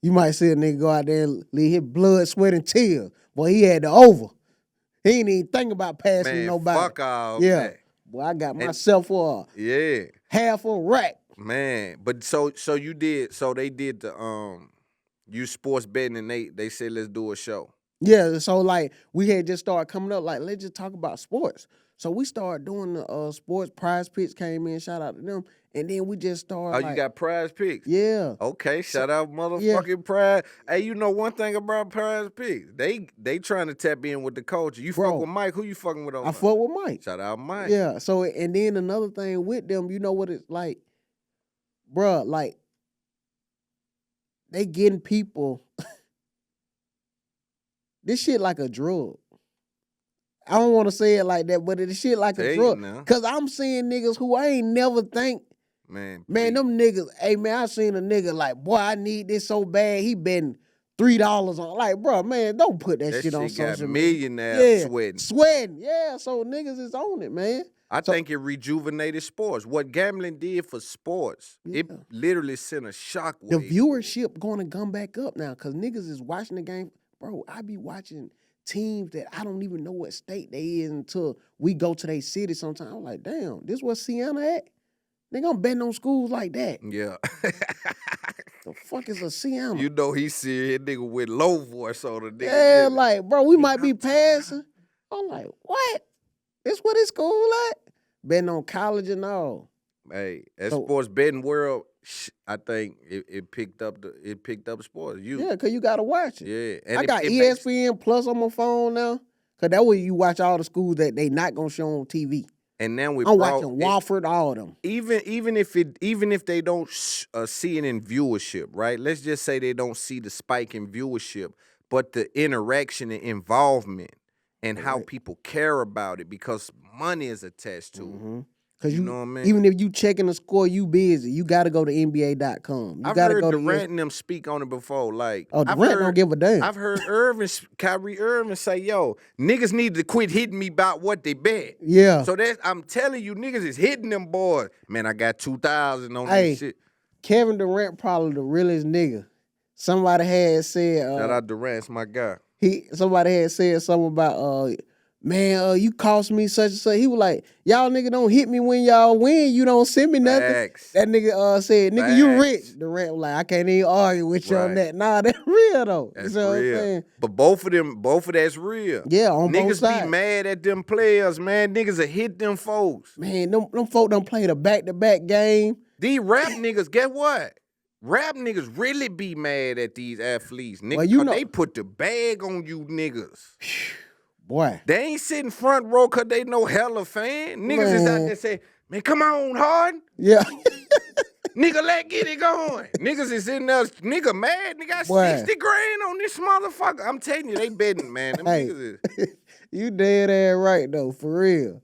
You might see a nigga go out there and leave his blood, sweat, and tears. Boy, he had the over. He ain't even think about passing Man, nobody. fuck all Yeah. that. Boy, I got myself for Yeah. half a rack. Man, but so they did the you sports betting and they said let's do a show. Yeah, so like we had just started coming up like let's just talk about sports. So we started doing the sports prize picks came in, shout out to them, and then we just started. Oh, you got prize picks? Yeah. Okay, shout out motherfucking prize. Hey, you know one thing about prize picks? They trying to tap in with the culture. You fuck with Mike, who you fucking with on I fuck with Mike. Shout out Mike. Yeah. So and then another thing with them, you know what it's like, bruh, like they getting people. This shit like a drug. I don't want to say it like that, but this shit like a drug. Cause I'm seeing niggas who I ain't never think. Man, them niggas. Hey man, I seen a nigga like, boy, I need this so bad. He been $3 on. Like, bro, man, don't put that shit on social media. Millionaire sweating. Yeah, so niggas is on it, man. I think it rejuvenated sports. What gambling did for sports, it literally sent a shockwave. The viewership going to come back up now because niggas is watching the game. Bro, I be watching teams that I don't even know what state they in until we go to their city sometimes. I'm like, damn, this where Sienna at? Nigga, I'm betting on schools like that. Yeah. The fuck is a Sienna? You know he serious nigga with low voice on the nigga. Yeah, like, bro, we might be passing. I'm like, what? This where this school at? Betting on college and all. Hey, that sports betting world I think it picked up sports. Yeah, because you got to watch it. Yeah. And I got ESPN Plus on my phone now. Because that way you watch all the schools that they not going to show on TV. And now I'm watching Wofford, all of them. Even if they don't see it in viewership, right? Let's just say they don't see the spike in viewership, but the interaction and involvement and how people care about it because money is attached to it. Because you know what I mean? Even if you checking the score, you busy. You got to go to NBA.com. I've heard Durant and them speak on it before. Like, Durant don't give a damn. I've heard Kyrie Irving say, yo, niggas need to quit hitting me about what they bet. Yeah. So I'm telling you, niggas is hitting them boys. Man, I got 2,000 on this shit. Kevin Durant probably the realest nigga. Somebody had said... Shout out Durant's my guy. Somebody had said something about... man, you cost me such and such. He was like, y'all nigga don't hit me when y'all win. You don't send me nothing. Facts. That nigga said, nigga, you rich. Durant was like, I can't even argue with you on that. Nah, that's real though. That's you know real. What I'm saying? But both of that's real. Yeah, on both sides. Niggas be mad at them players, man. Niggas will hit them folks. Man, them folk done played a back-to-back game. These rap niggas, guess what? Rap niggas really be mad at these athletes. Niggas, well, they put the bag on you niggas. Boy. They ain't sitting front row because they know hella fan. Niggas is out there say, man, come on, Hart. Yeah. Nigga, let's get it going. Niggas is in there, nigga mad. Nigga got 60 grand on this motherfucker. I'm telling you, they betting, man. Them niggas is... You dead ass right, though, for real.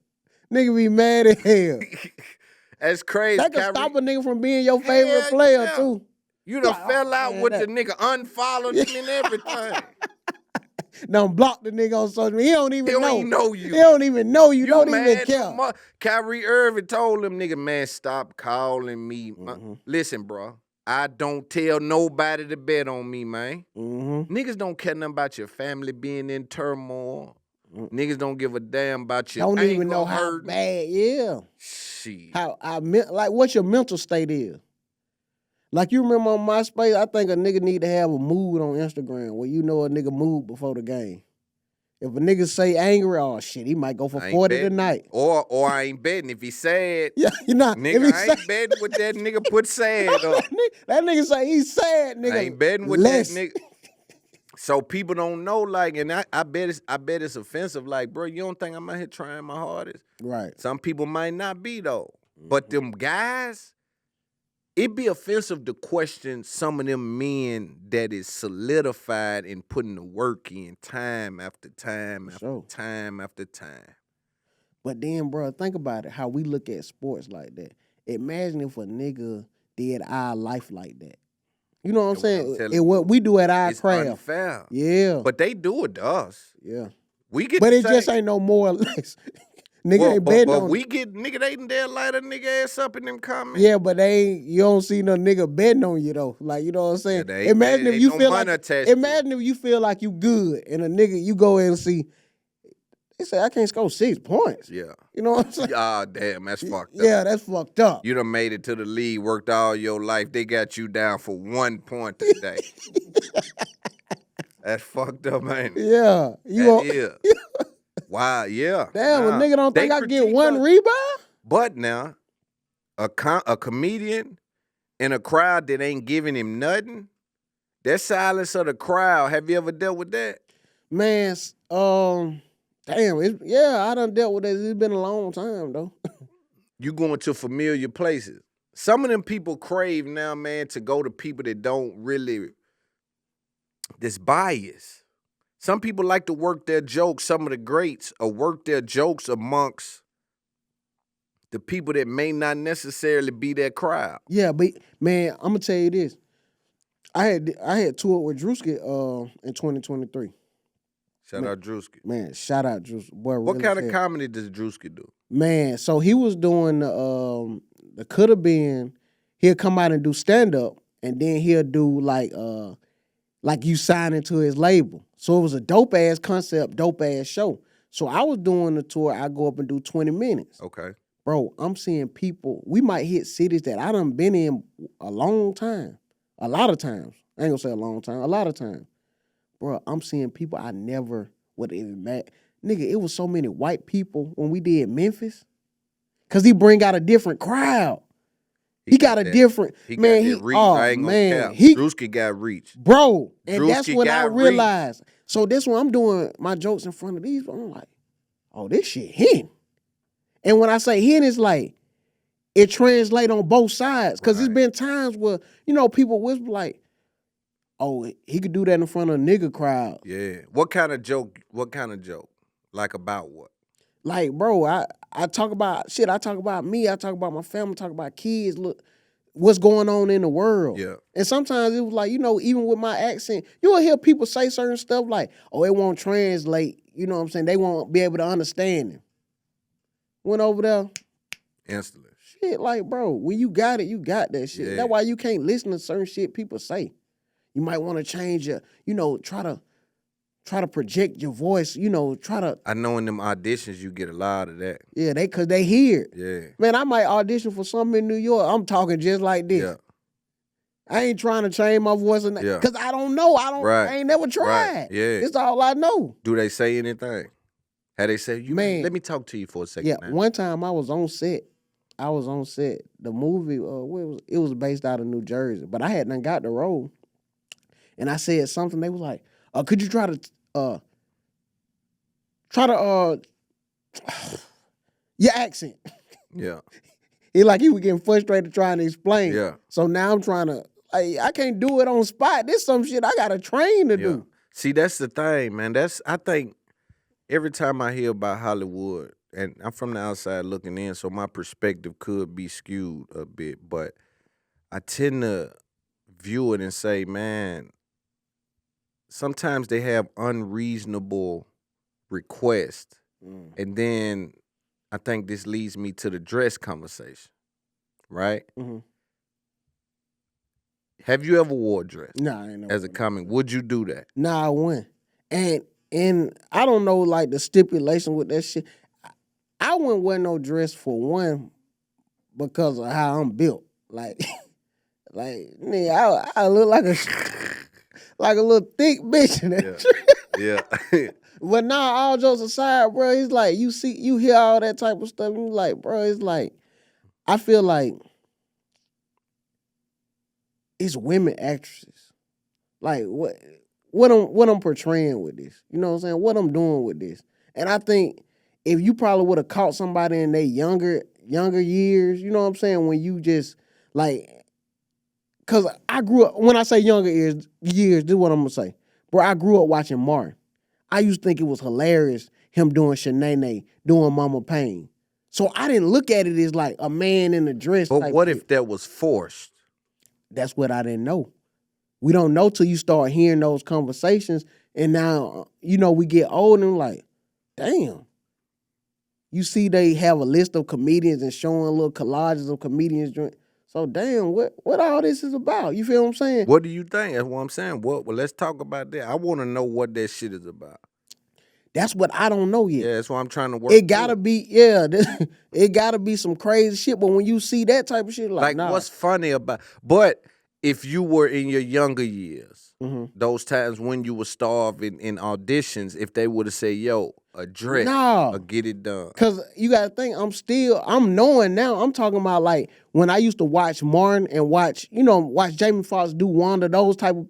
Nigga be mad as hell. That's crazy. That can stop a nigga from being your favorite player, too. You done fell out with the nigga, unfollowed him and everything. Done blocked the nigga on social media. He don't even know you. He don't even know you. Don't even care. Kyrie Irving told him, nigga, man, stop calling me. Listen, bro, I don't tell nobody to bet on me, man. Niggas don't care nothing about your family being in turmoil. Niggas don't give a damn about your don't even know how bad, Shit. Like what your mental state is. Like you remember on MySpace, I think a nigga need to have a mood on Instagram where you know a nigga mood before the game. If a nigga say angry, oh shit, he might go for 40 tonight. Or I ain't betting if he sad. Yeah, you know. Nigga, I ain't betting with that nigga put sad up. That nigga say he's sad, nigga. I ain't betting with that nigga. So people don't know, like, and I bet it's offensive. Like, bro, you don't think I'm out here trying my hardest? Right. Some people might not be though. But them guys, it be offensive to question some of them men that is solidified in putting the work in time after time after time after time. But then, bro, think about it, how we look at sports like that. Imagine if a nigga did our life like that. You know what I'm saying? And what we do at our craft. Unfair. Yeah. But they do it to us. Yeah. We get but it just ain't no more or less. Nigga ain't betting on we get nigga, they done light a nigga ass up in them comments. Yeah, but you don't see no nigga betting on you though. Like, you know what I'm saying? Yeah, imagine if you feel like you good and a nigga you go in and see, they say I can't score 6 points. Yeah. You know what I'm saying? Ah, damn, that's fucked up. Yeah, that's fucked up. You done made it to the league, worked all your life. They got you down for 1 point today. That's fucked up, man. Yeah. Wow, yeah. Damn, a nigga don't think I can get one rebound? But now, a comedian in a crowd that ain't giving him nothing, that silence of the crowd, have you ever dealt with that? Man, damn, I done dealt with it. It's been a long time, though. You going to familiar places. Some of them people crave now, man, to go to people that don't really, this bias. Some people like to work their jokes, some of the greats, or work their jokes amongst the people that may not necessarily be that crowd. Yeah, but man, I'm gonna tell you this. I had toured with Druski in 2023. Shout out Druski. Man, shout out Druski. Boy, what kind of comedy does Druski do? Man, so he was doing the could have been, he'll come out and do stand-up, and then he'll do like you sign into his label. So it was a dope-ass concept, dope-ass show. So I was doing the tour. I go up and do 20 minutes. Okay. Bro, I'm seeing people. We might hit cities that I done been in a long time. A lot of times. I ain't gonna say a long time. A lot of times. Bro, I'm seeing people I never would have even met. Nigga, it was so many white people when we did Memphis. Because he bring out a different crowd. He got a that- different He man. got He that reach. oh I ain't gonna man, cap. he Druski got reach. bro, and that's Druski when I got realized. So this when I'm doing my jokes in front of these, I'm like, oh, this shit hitting. And when I say hitting, it's like it translate on both sides. Cause there's Right. been times where, people whisper like, oh, he could do that in front of a nigga crowd. Yeah. What kind of joke? Like about what? Like, bro, I talk about shit. I talk about me. I talk about my family. Talk about kids. Look, what's going on in the world. Yeah. And sometimes it was like, even with my accent, you'll hear people say certain stuff like, oh, it won't translate. You know what I'm saying? They won't be able to understand it. Went over there. Instantly. Shit, like, bro, when you got it, you got that shit. Yeah. That's why you can't listen to certain shit people say. You might want to change your, try to project your voice, try to. I know in them auditions you get a lot of that. Yeah, cause they hear it. Yeah. Man, I might audition for something in New York. I'm talking just like this. Yeah. I ain't trying to change my voice Yeah. cause I don't know. Right. I ain't never tried. Right. Yeah. It's all I know. Do they say anything? How they say, Man. let me talk to you for a second. Yeah, now. one time I was on set. The movie, it was based out of New Jersey, but I hadn't got the role. And I said something. They was like, "Could you try to your accent?" Yeah. He was getting frustrated trying to explain. Yeah. So now I'm trying to. I can't do it on spot. This some shit I got to train to Yeah. do. See, that's the thing, man. I think every time I hear about Hollywood, and I'm from the outside looking in, so my perspective could be skewed a bit, but I tend to view it and say, man, sometimes they have unreasonable requests. And then I think this leads me to the dress conversation, right? Mhm. Have you ever wore a dress Nah, I ain't never. as a comic? Would you do that? Nah, I went. And I don't know the stipulation with that shit. I wouldn't wear no dress for one because of how I'm built. Nigga, I look like a little thick bitch in that shit. Yeah. But now all jokes aside, bro, it's like you hear all that type of stuff, and you like, bro, it's like I feel like it's women actresses. Like what I'm portraying with this. You know what I'm saying? What I'm doing with this. And I think if you probably would have caught somebody in their younger years, you know what I'm saying, when you just cause I grew up, when I say younger years, this is what I'm gonna say. Bro, I grew up watching Martin. I used to think it was hilarious him doing Shanae, doing Mama Payne. So I didn't look at it as like a man in a dress. But type what shit. if that was forced? That's what I didn't know. We don't know till you start hearing those conversations. And now, we get old and like, damn. You see they have a list of comedians and showing little collages of comedians drink. So damn, what all this is about? You feel what I'm saying? What do you think? That's what I'm saying. Well, let's talk about that. I want to know what that shit is about. That's what I don't know yet. Yeah, that's why I'm trying to work. It gotta be, it gotta be some crazy shit. But when you see that type of shit, like nah. What's funny about? But if you were in your younger years, Mm-hmm. those times when you were starving in auditions, if they would have said, "Yo, a dress, Nah. or get it done," Cause you gotta think, I'm knowing now. I'm talking about like when I used to watch Martin and watch Jamie Foxx do Wanda, those type of.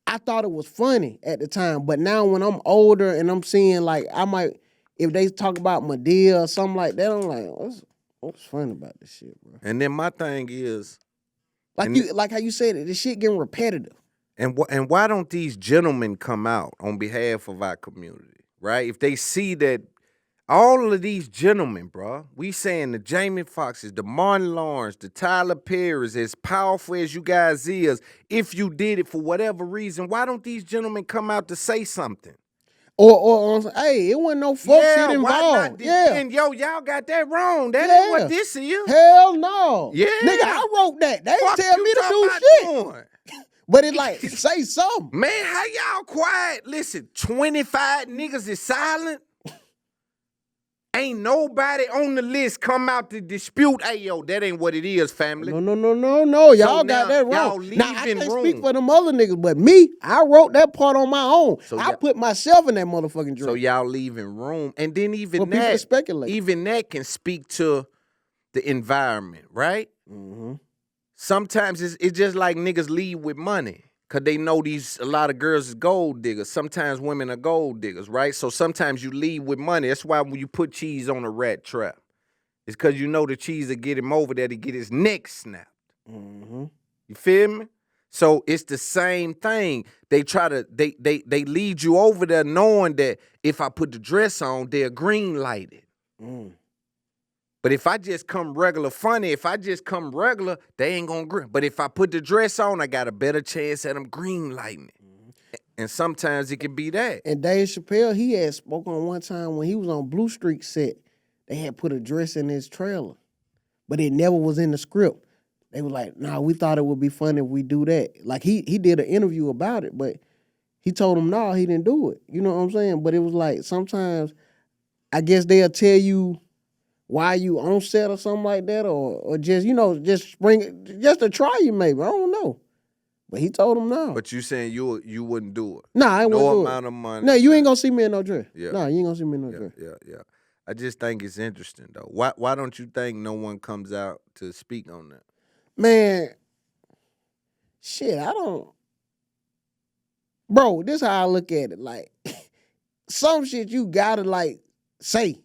I thought it was funny at the time, but now when I'm older and I'm seeing like I might, if they talk about Madea or something like that, I'm like, what's funny about this shit, bro? and then my thing is, Like how you said it, this shit getting repetitive. and why don't these gentlemen come out on behalf of our community, right? If they see that all of these gentlemen, bro, we saying the Jamie Foxxes, the Martin Lawrence, the Tyler Perry's, as powerful as you guys is, if you did it for whatever reason, why don't these gentlemen come out to say something? Or hey, it wasn't no fuck shit involved. Why not? Yeah. And y'all got that wrong. That ain't what this is. Hell no. Yeah. Nigga, I wrote that. They Fuck tell you me to talking do about shit. doing? But it like, say something. Man, how y'all quiet? Listen, 25 niggas is silent. Ain't nobody on the list come out to dispute. Hey, yo, that ain't what it is, family. No. Y'all got that wrong. Y'all Now, I leaving can't room. speak for them other niggas, but me, I wrote that part on my own. So I put myself in that motherfucking drink. So y'all leaving room. And then even For people to that, speculate. even that can speak to the environment, right? Mm-hmm. Sometimes it's just like niggas leave with money because they know a lot of girls is gold diggers. Sometimes women are gold diggers, right? So sometimes you leave with money. That's why when you put cheese on a rat trap, it's because you know the cheese will get him over there to get his neck snapped. Mm-hmm. You feel me? So it's the same thing. They try to they lead you over there knowing that if I put the dress on, they're green lighted. Mm. But if I just come regular funny, they ain't gonna green. But if I put the dress on, I got a better chance at them green lighting it. Mm-hmm. And sometimes it can be that. And Dave Chappelle, he had spoken on one time when he was on Blue Streak set. They had put a dress in his trailer, but it never was in the script. They were like, "Nah, we thought it would be fun if we do that." Like he did an interview about it, but he told him no, he didn't do it. You know what I'm saying? But it was like sometimes, I guess they'll tell you why you on set or something like that, or just just spring it, just to try you maybe. I don't know. But he told him no. But you saying you wouldn't do it? Nah, I wouldn't do it. No amount of money. No, you ain't gonna see me in no dress. Yeah. Nah, you ain't gonna see me in no dress. Yeah. I just think it's interesting though. Why don't you think no one comes out to speak on that? Man, shit, I don't. Bro, this how I look at it. Like, some shit you gotta like say.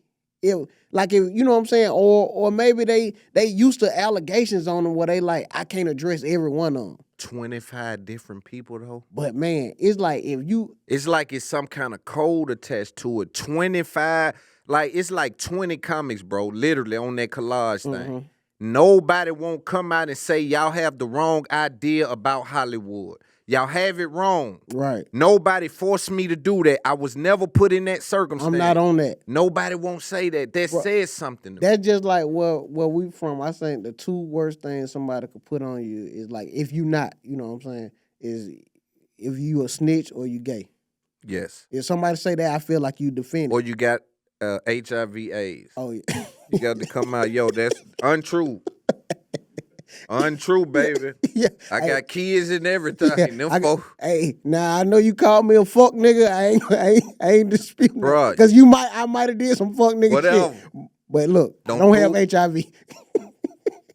If you know what I'm saying, or maybe they used to allegations on them where they like I can't address every one of them. 25 different people though. But man, it's like It's like it's some kind of code attached to it. 25, like it's like 20 comics, bro, literally on that collage thing. Nobody won't come out and say y'all have the wrong idea about Hollywood. Y'all have it wrong. right. Nobody forced me to do that. I was never put in that circumstance. I'm not on that. Nobody won't say that. That says something to me. That's just like where we from. I think the two worst things somebody could put on you is like if you not, you know what I'm saying, is if you a snitch or you gay. Yes. If somebody say that, I feel like you defend it. Or you got HIV AIDS. Oh yeah. You got to come out, yo, that's untrue. Untrue, baby. Yeah. I got kids and everything. Hey, now I know you called me a fuck nigga. I ain't disputing Bruh. because I might have did some fuck nigga Whatever. shit. But look, I Don't don't have HIV.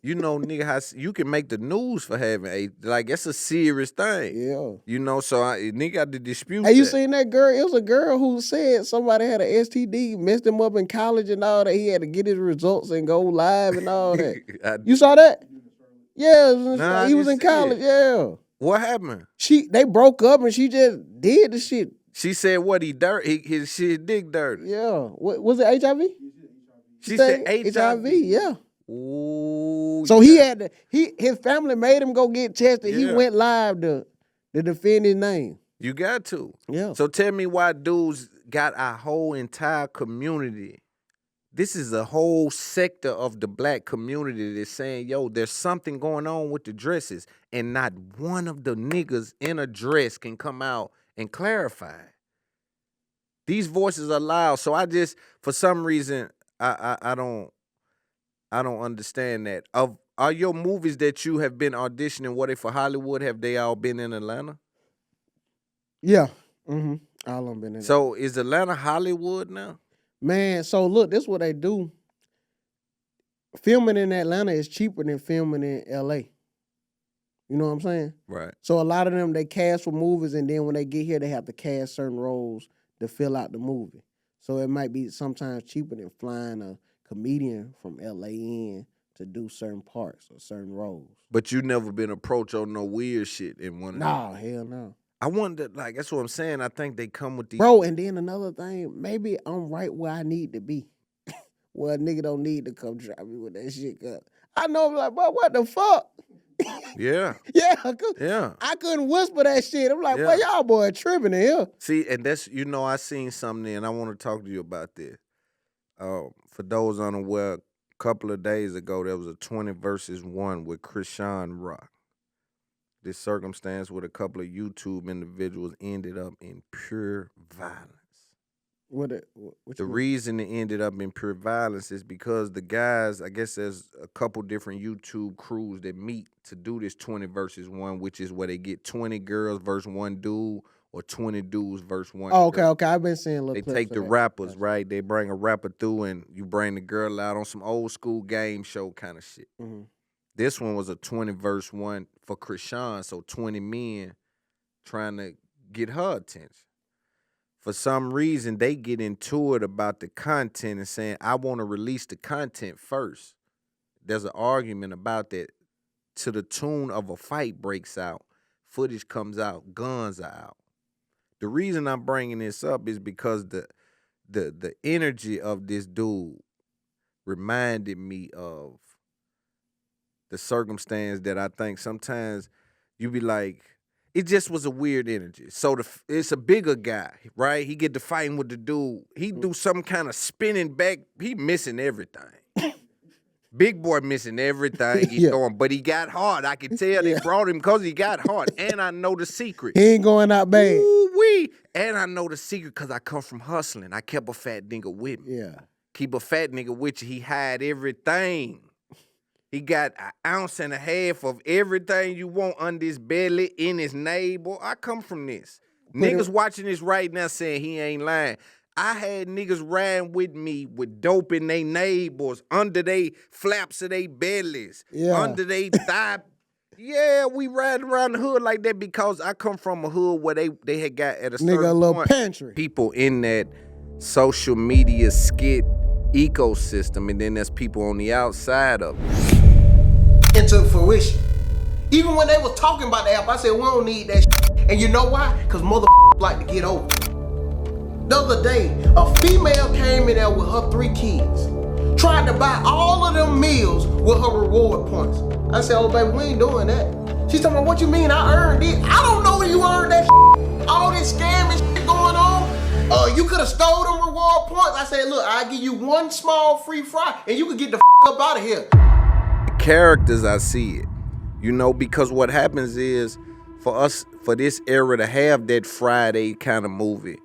You know, nigga, how you can make the news for having AIDS. Like, it's a serious thing. Yeah. You know, so nigga got to dispute Hey, you that. seen that girl? It was a girl who said somebody had an STD, messed him up in college and all that. He had to get his results and go live and all that. You saw that? Yeah, he was in college. Yeah. What happened? They broke up and she just did the shit. She said what? His shit dick dirty. Yeah. What was it? HIV? She said HIV. Yeah. Ooh. So he had to. His family made him go get tested. Yeah. He went live to defend his name. You got to. Yeah. So tell me why dudes got our whole entire community. This is a whole sector of the black community that's saying, yo, there's something going on with the dresses. And not one of the niggas in a dress can come out and clarify. These voices are loud. So I just, for some reason, I don't understand that. Are your movies that you have been auditioning, what if for Hollywood, have they all been in Atlanta? Yeah. Mm-hmm. All of them been in. So is Atlanta Hollywood now? Man, so look, this is what they do. Filming in Atlanta is cheaper than filming in LA. You know what I'm saying? Right. So a lot of them, they cast for movies, and then when they get here, they have to cast certain roles to fill out the movie. So it might be sometimes cheaper than flying a comedian from LA in to do certain parts or certain roles. But you never been approached on no weird shit in one of them? Nah, hell no. I wonder, like, that's what I'm saying. I think they come with these. Bro, and then another thing, maybe I'm right where I need to be. Well, a nigga don't need to come try me with that shit. Cause I know, I'm like, bro, what the fuck? Yeah. Yeah. I couldn't whisper that shit. I'm like, boy, y'all boy tripping in here. See, and that's, I seen something and I want to talk to you about this. For those unaware, a couple of days ago, there was a 20 versus 1 with Chrisean Rock. This circumstance with a couple of YouTube individuals ended up in pure violence. The reason it ended up in pure violence is because the guys, I guess there's a couple different YouTube crews that meet to do this 20 versus 1, which is where they get 20 girls versus one dude, or 20 dudes versus one Oh, okay, girl. okay. I've been seeing little They clips take of the that. rappers, Gotcha. right? They bring a rapper through and you bring the girl out on some old school game show kind of shit. Mhm. This one was a 20 verse one for Chrisean, so 20 men trying to get her attention. For some reason, they get into it about the content and saying, I want to release the content first. There's an argument about that to the tune of a fight breaks out, footage comes out, guns are out. The reason I'm bringing this up is because the energy of this dude reminded me of the circumstance that I think sometimes you be like, it just was a weird energy. So it's a bigger guy, right? He get to fighting with the dude. He do some kind of spinning back. He missing everything. Big boy missing everything he throwing, but he got hard. I can tell they brought him because he got hard. And I know the secret. He ain't going out bad. Ooh-wee. And I know the secret because I come from hustling. I kept a fat nigga with me. Yeah. Keep a fat nigga with you. He hide everything. He got an ounce and a half of everything you want under his belly, in his navel. I come from this. Niggas watching this right now saying he ain't lying. I had niggas riding with me with dope in they neighbors, under they flaps of they bellies, under they thigh. Yeah, we riding around the hood like that because I come from a hood where they had got at a certain Nigga, a little point, pantry. people in that social media skit ecosystem, and then there's people on the outside of it. Into fruition. Even when they was talking about the app, I said, we don't need that shit. And you know why? Because motherfuckers like to get over. The other day, a female came in there with her 3 kids, tried to buy all of them meals with her reward points. I said, oh, baby, we ain't doing that. She's talking about, what you mean I earned it? I don't know where you earned that shit. All this scamming shit going on. You could have stole them reward points. I said, look, I'll give you 1 small free fry, and you could get the up out of here. Characters, I see it. You know, because what happens is, for this era to have that Friday kind of movie,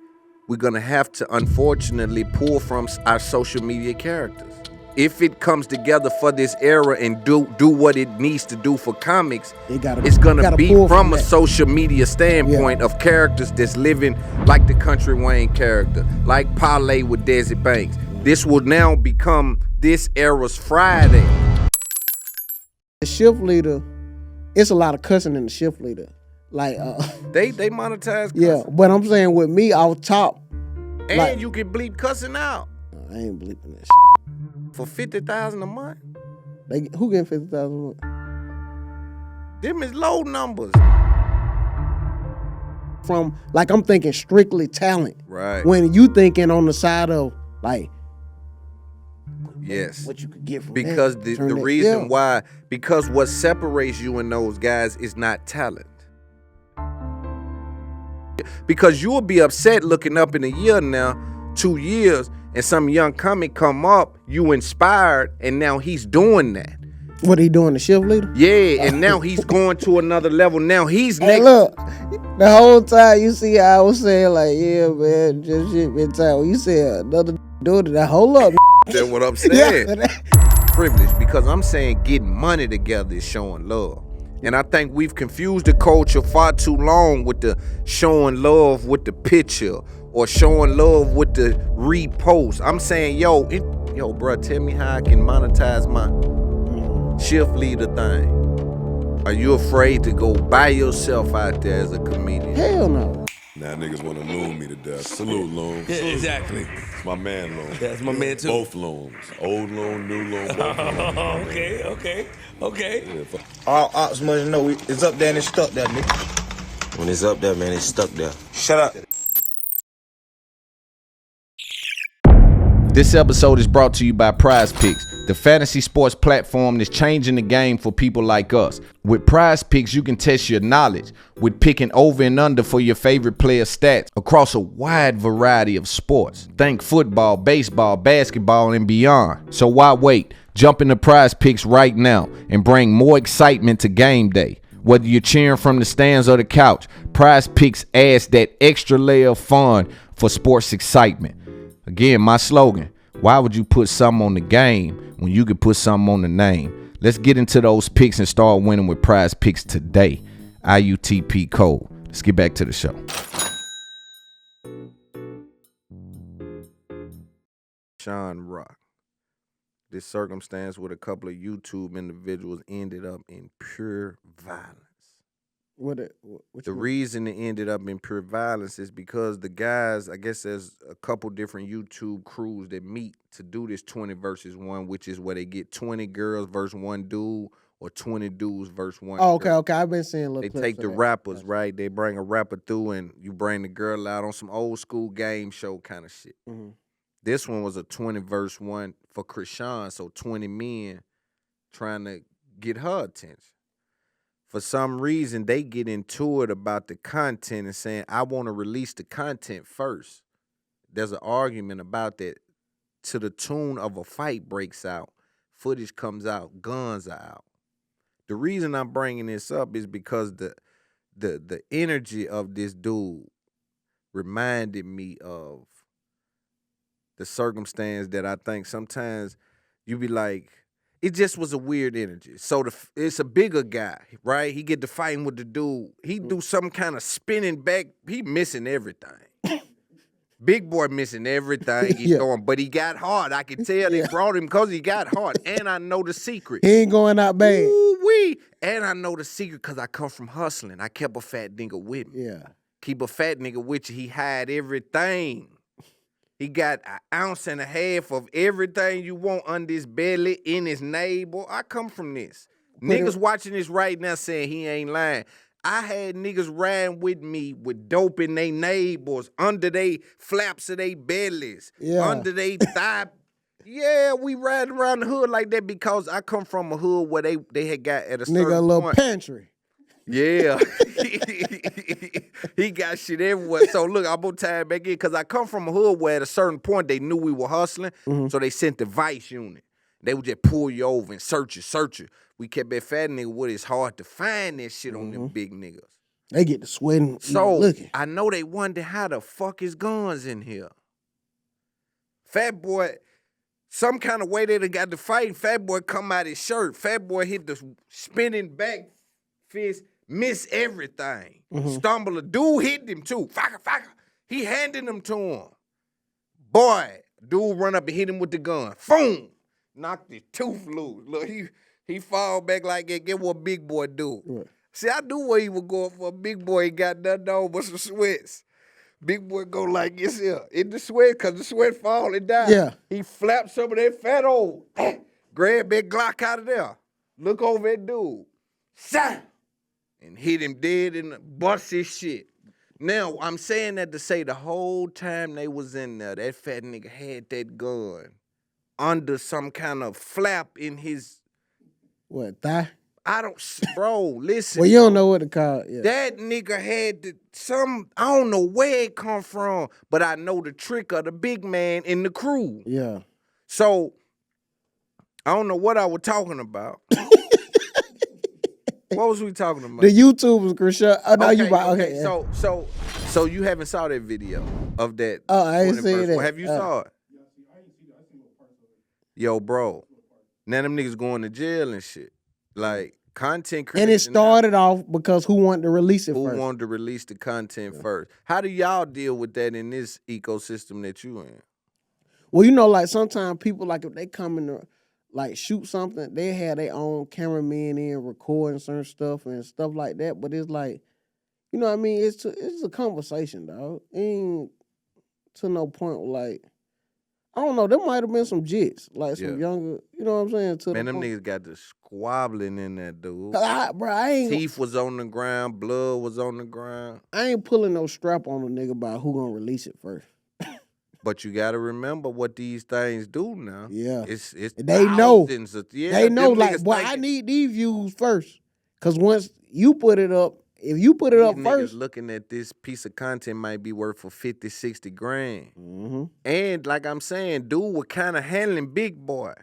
we're gonna have to unfortunately pull from our social media characters. If it comes together for this era and do what it needs to do for comics, it's gonna be from a social media standpoint of characters that's living like the Country Wayne character, like Parlay with Desi Banks. This will now become this era's Friday. The shift leader, it's a lot of cussing in the shift leader. Like they monetize cussing. Yeah, but I'm saying with me off top. And like, you can bleep cussing out. I ain't bleeping that shit. For $50,000 a month? Who getting $50,000 a month? Them is low numbers. From, like, I'm thinking strictly talent. Right. When you thinking on the side of, like, yes, what you could get from because that, the reason why, because what separates you and those guys is not talent. Because you will be upset looking up in a year now, 2 years, and some young comic come up, you inspired, and now he's doing that. What he doing, the shift leader? Yeah, and now he's going to another level. Now he's next. Hey, look, the whole time you see how I was saying, like, yeah, man, just shit been time. When you said another dude, that hold up. That's what I'm saying. Privilege, because I'm saying getting money together is showing love. And I think we've confused the culture far too long with the showing love with the picture or showing love with the repost. I'm saying, yo, bro, tell me how I can monetize my shift leader thing. Are you afraid to go by yourself out there as a comedian? Hell no. Now niggas want to loon me to death. Salute, Loon. Yeah, exactly. It's my man, Loon. That's my man, too. Both Loons. Old Loon, new Loon, both Loons. Okay. Yeah, All ops must know it's up there and it's stuck there, nigga. When it's up there, man, it's stuck there. Shut up. This episode is brought to you by Prize Picks, the fantasy sports platform that's changing the game for people like us. With Prize Picks, you can test your knowledge with picking over and under for your favorite player stats across a wide variety of sports. Think football, baseball, basketball, and beyond. So why wait? Jump into Prize Picks right now and bring more excitement to game day. Whether you're cheering from the stands or the couch, Prize Picks adds that extra layer of fun for sports excitement. Again, my slogan, why would you put something on the game when you could put something on the name? Let's get into those picks and start winning with Prize Picks today. IUTP code. Let's get back to the show. Chrisean Rock. This circumstance with a couple of YouTube individuals ended up in pure violence. The reason it ended up in pure violence is because the guys, I guess there's a couple different YouTube crews that meet to do this 20 versus 1, which is where they get 20 girls versus one dude or 20 dudes versus one girl. Okay. I've been seeing little They clips take of the that. rappers, right? They bring a rapper through and you bring the girl out on some old school game show kind of shit. Mm-hmm. This one was a 20 versus 1 for Chrisean, so 20 men trying to get her attention. For some reason, they get into it about the content and saying, I want to release the content first. There's an argument about that to the tune of a fight breaks out. Footage comes out. Guns are out. The reason I'm bringing this up is because the energy of this dude reminded me of the circumstance that I think sometimes you be like, it just was a weird energy. So it's a bigger guy, right? He get to fighting with the dude. He do some kind of spinning back. He missing everything. Big boy missing everything he throwing, but he got hard. I can tell they brought him because he got hard. And I know the secret. He ain't going out bad. Ooh-wee. And I know the secret because I come from hustling. I kept a fat nigga with me. Yeah. Keep a fat nigga with you. He hide everything. He got an ounce and a half of everything you want under his belly, in his navel. I come from this. Niggas watching this right now saying he ain't lying. I had niggas riding with me with dope in they navels, under they flaps of they bellies, under they thigh. Yeah, we riding around the hood like that because I come from a hood where they had got at a certain nigga a little point. pantry. Yeah. He got shit everywhere. So look, I'm gonna tie it back in because I come from a hood where at a certain point they knew we were hustling. So they sent the vice unit. They would just pull you over and search you. We kept that fat nigga with it's hard to find that shit on them big niggas. They get to sweating. So looking. I know they wonder how the fuck is guns in here. Fat boy, some kind of way they done got to fight. Fat boy come out his shirt. Fat boy hit the spinning back fist. Miss everything. Stumble. A dude hit him too. Faka. He handed him to him. Boy, dude run up and hit him with the gun. Boom. Knocked his tooth loose. Look, he fall back like that. Get what big boy do. Right. See, I knew what he was going for. Big boy ain't got nothing on but some sweats. Big boy go like this here. In the sweat, because the sweat fall and die. Yeah. He flapped some of that fat old. Grab that Glock out of there. Look over at dude. Sam. And hit him dead and bust his shit. Now, I'm saying that to say the whole time they was in there, that fat nigga had that gun under some kind of flap in his... What, thigh? Bro, listen. Well, you don't know what to call it. Yeah. That nigga had I don't know where it come from, but I know the trick of the big man in the crew. Yeah. So, I don't know what I was talking about. What was we talking about? The YouTubers, Chrisean. Oh, no, okay. Yeah. So you haven't saw that video of that? Oh, I ain't seen that. Have you saw it? Yo, bro. Now them niggas going to jail and shit. Like, content creation. And it started off because who wanted to release it first? Who wanted to release the content first? How do y'all deal with that in this ecosystem that you in? Well, you know, like sometimes people, like if they come in to like shoot something, they have their own cameraman in recording certain stuff and stuff like that. But it's like, you know what I mean? It's a conversation, dog. It ain't to no point like, I don't know, there might have been some jits, like some younger, you know what I'm saying? Man, them niggas got the squabbling in that, dude. I ain't... Teeth was on the ground, blood was on the ground. I ain't pulling no strap on a nigga about who gonna release it first. But you got to remember what these things do now. Yeah. It's they know. They know, like, boy, I need these views first. Because once you put it up, if you put it up first. Looking at this piece of content might be worth for 50, 60 grand. Mm-hmm. And like I'm saying, dude was kind of handling Big Boy.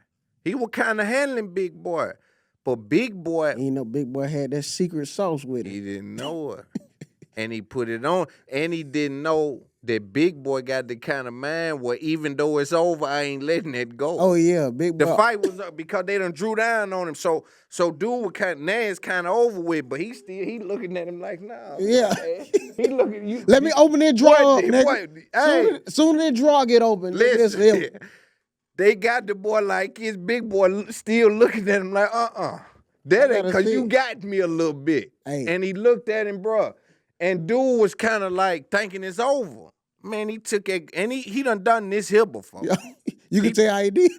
He was kind of handling Big Boy. But Big Boy. You know, Big Boy had that secret sauce with him. He didn't know it. And he put it on. And he didn't know that Big Boy got the kind of mind where even though it's over, I ain't letting it go. Oh, yeah, Big Boy. The fight was up because they done drew down on him. So dude was now it's kind of over with, but he looking at him like, nah. Yeah. Man. He looking you. Let me open that drawer up, nigga. Hey. Soon as that drawer get open, Listen, They got the boy like his big boy still looking at him like, That ain't gotta because you see. got me a little bit. Hey. And he looked at him, bro. And dude was kind of like thinking it's over. Man, he took it, and he done this here before. You can tell how he did.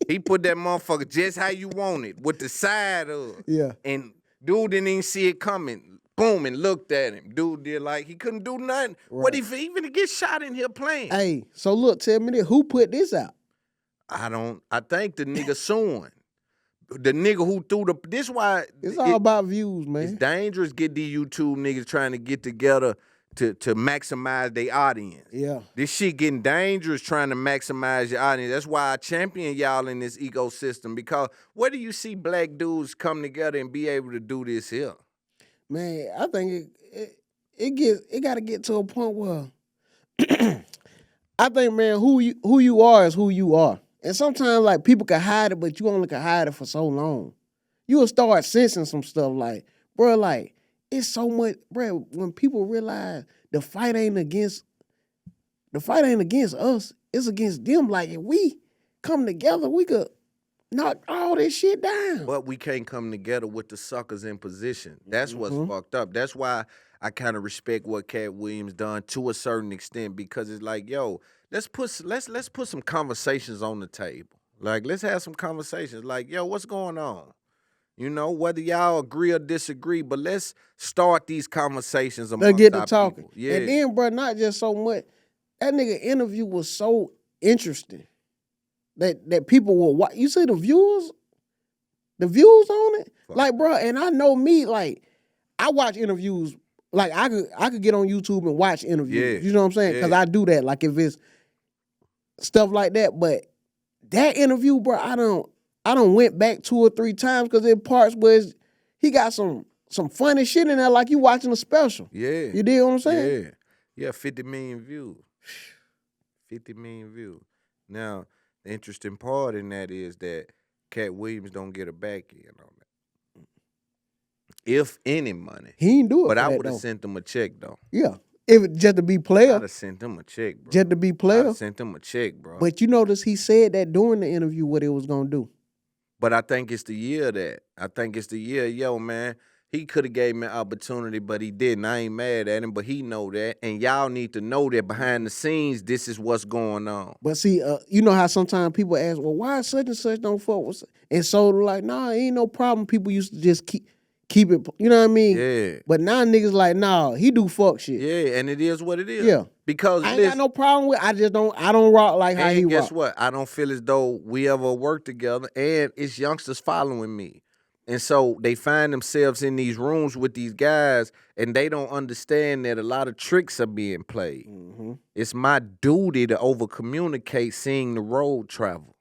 He put that motherfucker just how you want it, with the side of. Yeah. And dude didn't even see it coming. Boom, and looked at him. Dude did like he couldn't do nothing. Right. What if he even get shot in here playing? Hey, so look, tell me this. Who put this out? I think the nigga suing. The nigga who threw this why It's all about views, man. it's dangerous get these YouTube niggas trying to get together to maximize their audience. Yeah. This shit getting dangerous trying to maximize your audience. That's why I champion y'all in this ecosystem, because where do you see black dudes come together and be able to do this here? Man, I think it got to get to a point where I think, man, who you are is who you are. And sometimes, like, people can hide it, but you only can hide it for so long. You'll start sensing some stuff like, bro, like, it's so much, bro, when people realize the fight ain't against us, it's against them. Like, if we come together, we could knock all this shit down. But we can't come together with the suckers in position. That's what's fucked up. That's why I kind of respect what Katt Williams done to a certain extent, because it's like, yo, let's put some conversations on the table. Like, let's have some conversations. Like, yo, what's going on? You know, whether y'all agree or disagree, but let's start these conversations amongst They get to our talking. people. Yeah. And then, bro, not just so much. That nigga interview was so interesting that people will watch. You see the views on it? Fuck. Like, bro, and I know me, like, I watch interviews. Like, I could get on YouTube and watch interviews. Yeah. You know what I'm saying? Because I do that. Like, if it's stuff like that. But that interview, bro, I don't went back 2 or 3 times because there parts where he got some funny shit in there, like you watching a special. Yeah. You dig what I'm saying? Yeah, 50 million views. 50 million views. Now, the interesting part in that is that Katt Williams don't get a back end on that. If any money. He ain't do it. But for I that, would have though. sent them a check, though. Yeah. If it just to be player, I'd have sent them a check, bro. just to be I'd player. have sent them a check, bro. But you notice he said that during the interview what it was gonna do. But I think it's the year of that. I think it's the year, yo, man. He could have gave me an opportunity, but he didn't. I ain't mad at him, but he know that. And y'all need to know that behind the scenes, this is what's going on. But see, you know how sometimes people ask, well, why such and such don't fuck with? And so they're like, nah, ain't no problem. People used to just keep it, you know what I mean? Yeah. But now niggas like, nah, he do fuck shit. Yeah, and it is what it is. Yeah. Because I ain't got no problem with. I don't rock like how he and guess rock. what? I don't feel as though we ever worked together, and it's youngsters following me. And so they find themselves in these rooms with these guys, and they don't understand that a lot of tricks are being played. Mm-hmm. It's my duty to over-communicate, seeing the road travel,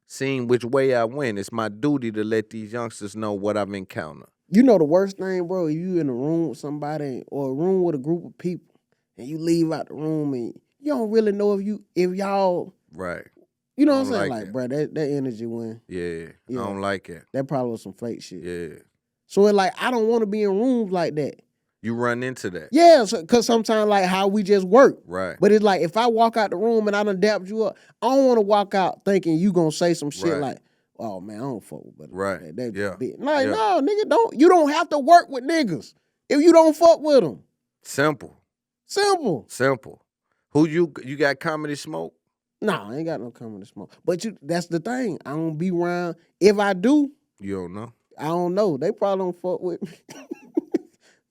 seeing which way I went. It's my duty to let these youngsters know what I've encountered. You know the worst thing, bro, you in a room with somebody or a room with a group of people, and you leave out the room and you don't really know if y'all Right. you know what I'm Don't saying? like Like, it. bro, that energy win. Yeah. Yeah. I don't like it. That probably was some fake shit. Yeah. So it's like I don't want to be in rooms like that. You run into that. Yeah, because sometimes like how we just work. Right. But it's like if I walk out the room and I done dapped you up, I don't want to walk out thinking you gonna say some shit Right. like, oh man, I don't fuck with brother. Right. That Yeah. bitch. Like, Yeah. no, nigga, you don't have to work with niggas if you don't fuck with them. Simple. Simple. Who you got comedy smoke? Nah, I ain't got no comedy smoke. But that's the thing. I don't be around. If I do, You don't know. I don't know. They probably don't fuck with me.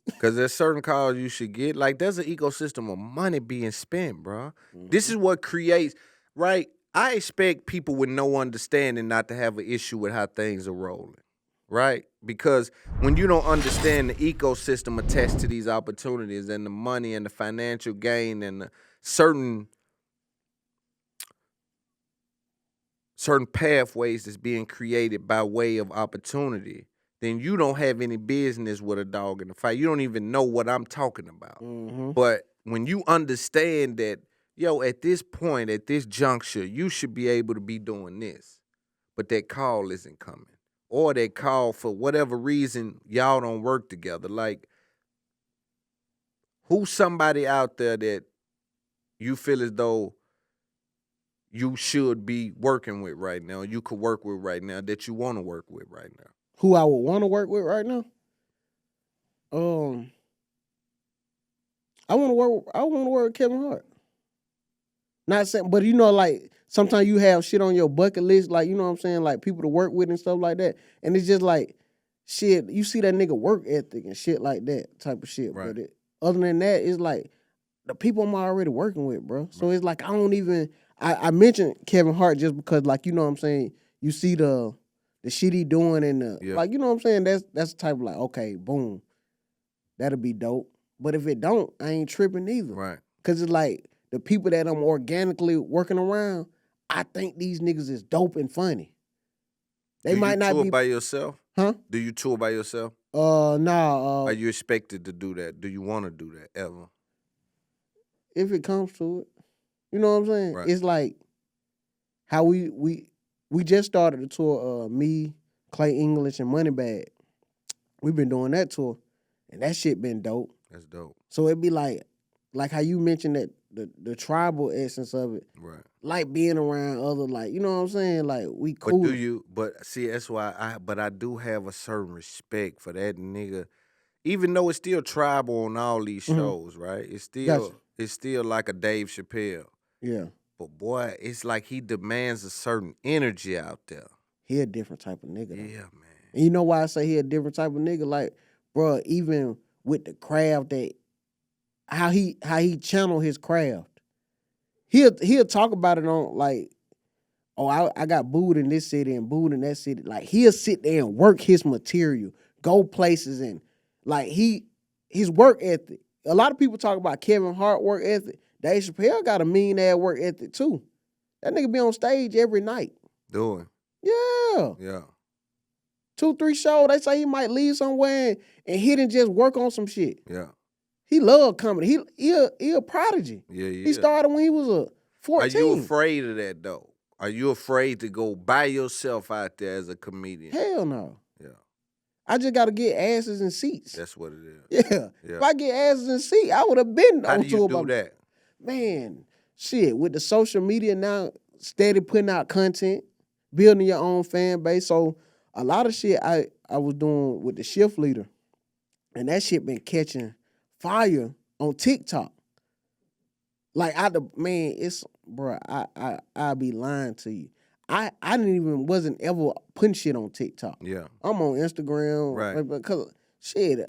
Because there's certain calls you should get. Like, there's an ecosystem of money being spent, bro. This is what creates, right? I expect people with no understanding not to have an issue with how things are rolling, right? Because when you don't understand the ecosystem attached to these opportunities and the money and the financial gain and the certain pathways that's being created by way of opportunity, then you don't have any business with a dog in the fight. You don't even know what I'm talking about. Mm-hmm. But when you understand that, yo, at this point, at this juncture, you should be able to be doing this, but that call isn't coming. Or that call, for whatever reason, y'all don't work together. Like, who's somebody out there that you feel as though you should be working with right now, you could work with right now, that you want to work with right now? Who I would want to work with right now? I want to work with Kevin Hart. Not saying, but you know, like sometimes you have shit on your bucket list, like you know what I'm saying, like people to work with and stuff like that, and it's just like shit. You see that nigga work ethic and shit like that type of shit. Right. But other than that, it's like the people I'm already working with, bro. So it's like I don't even. I mentioned Kevin Hart just because, like you know what I'm saying. You see the shit he doing and like you know what I'm saying. That's the type of like okay, boom, that'll be dope. But if it don't, I ain't tripping either. Right. Cause it's like the people that I'm organically working around, I think these niggas is dope and funny. They might not tour be by yourself? Huh? Do you tour by yourself? Nah. Are you expected to do that? Do you want to do that ever? If it comes to it, you know what I'm saying. Right. It's like how we just started the tour. Me, Clay English, and Moneybag. We've been doing that tour, and that shit been dope. That's dope. So it'd be like how you mentioned that the tribal essence of it, Right. like being around other, like you know what I'm saying, like we cool. But do you? But see, that's why I do have a certain respect for that nigga, even though it's still tribal on all these shows, right? It's still like a Dave Chappelle. Yeah. But boy, it's like he demands a certain energy out there. He a different type of nigga. Though. Yeah, man. And you know why I say he a different type of nigga? Like, bro, even with the craft that how he channel his craft. He'll talk about it on like, oh, I got booed in this city and booed in that city. Like he'll sit there and work his material, go places and like his work ethic. A lot of people talk about Kevin Hart work ethic. Dave Chappelle got a mean ass work ethic too. That nigga be on stage every night. Doing. Yeah. Yeah. 2-3 shows. They say he might leave somewhere and hit and just work on some shit. Yeah. He love comedy. He a prodigy. Yeah. He started when he was 14. Are you afraid of that though? Are you afraid to go by yourself out there as a comedian? Hell no. Yeah. I just got to get asses and seats. That's what it is. Yeah. If I get asses and seats, I would have been How on do you tour. do that? Man, shit, with the social media now, steady putting out content, building your own fan base. So a lot of shit I was doing with the shift leader, and that shit been catching fire on TikTok. Like it's bro, I be lying to you. I wasn't ever putting shit on TikTok. Yeah. I'm on Instagram, Right? Because shit,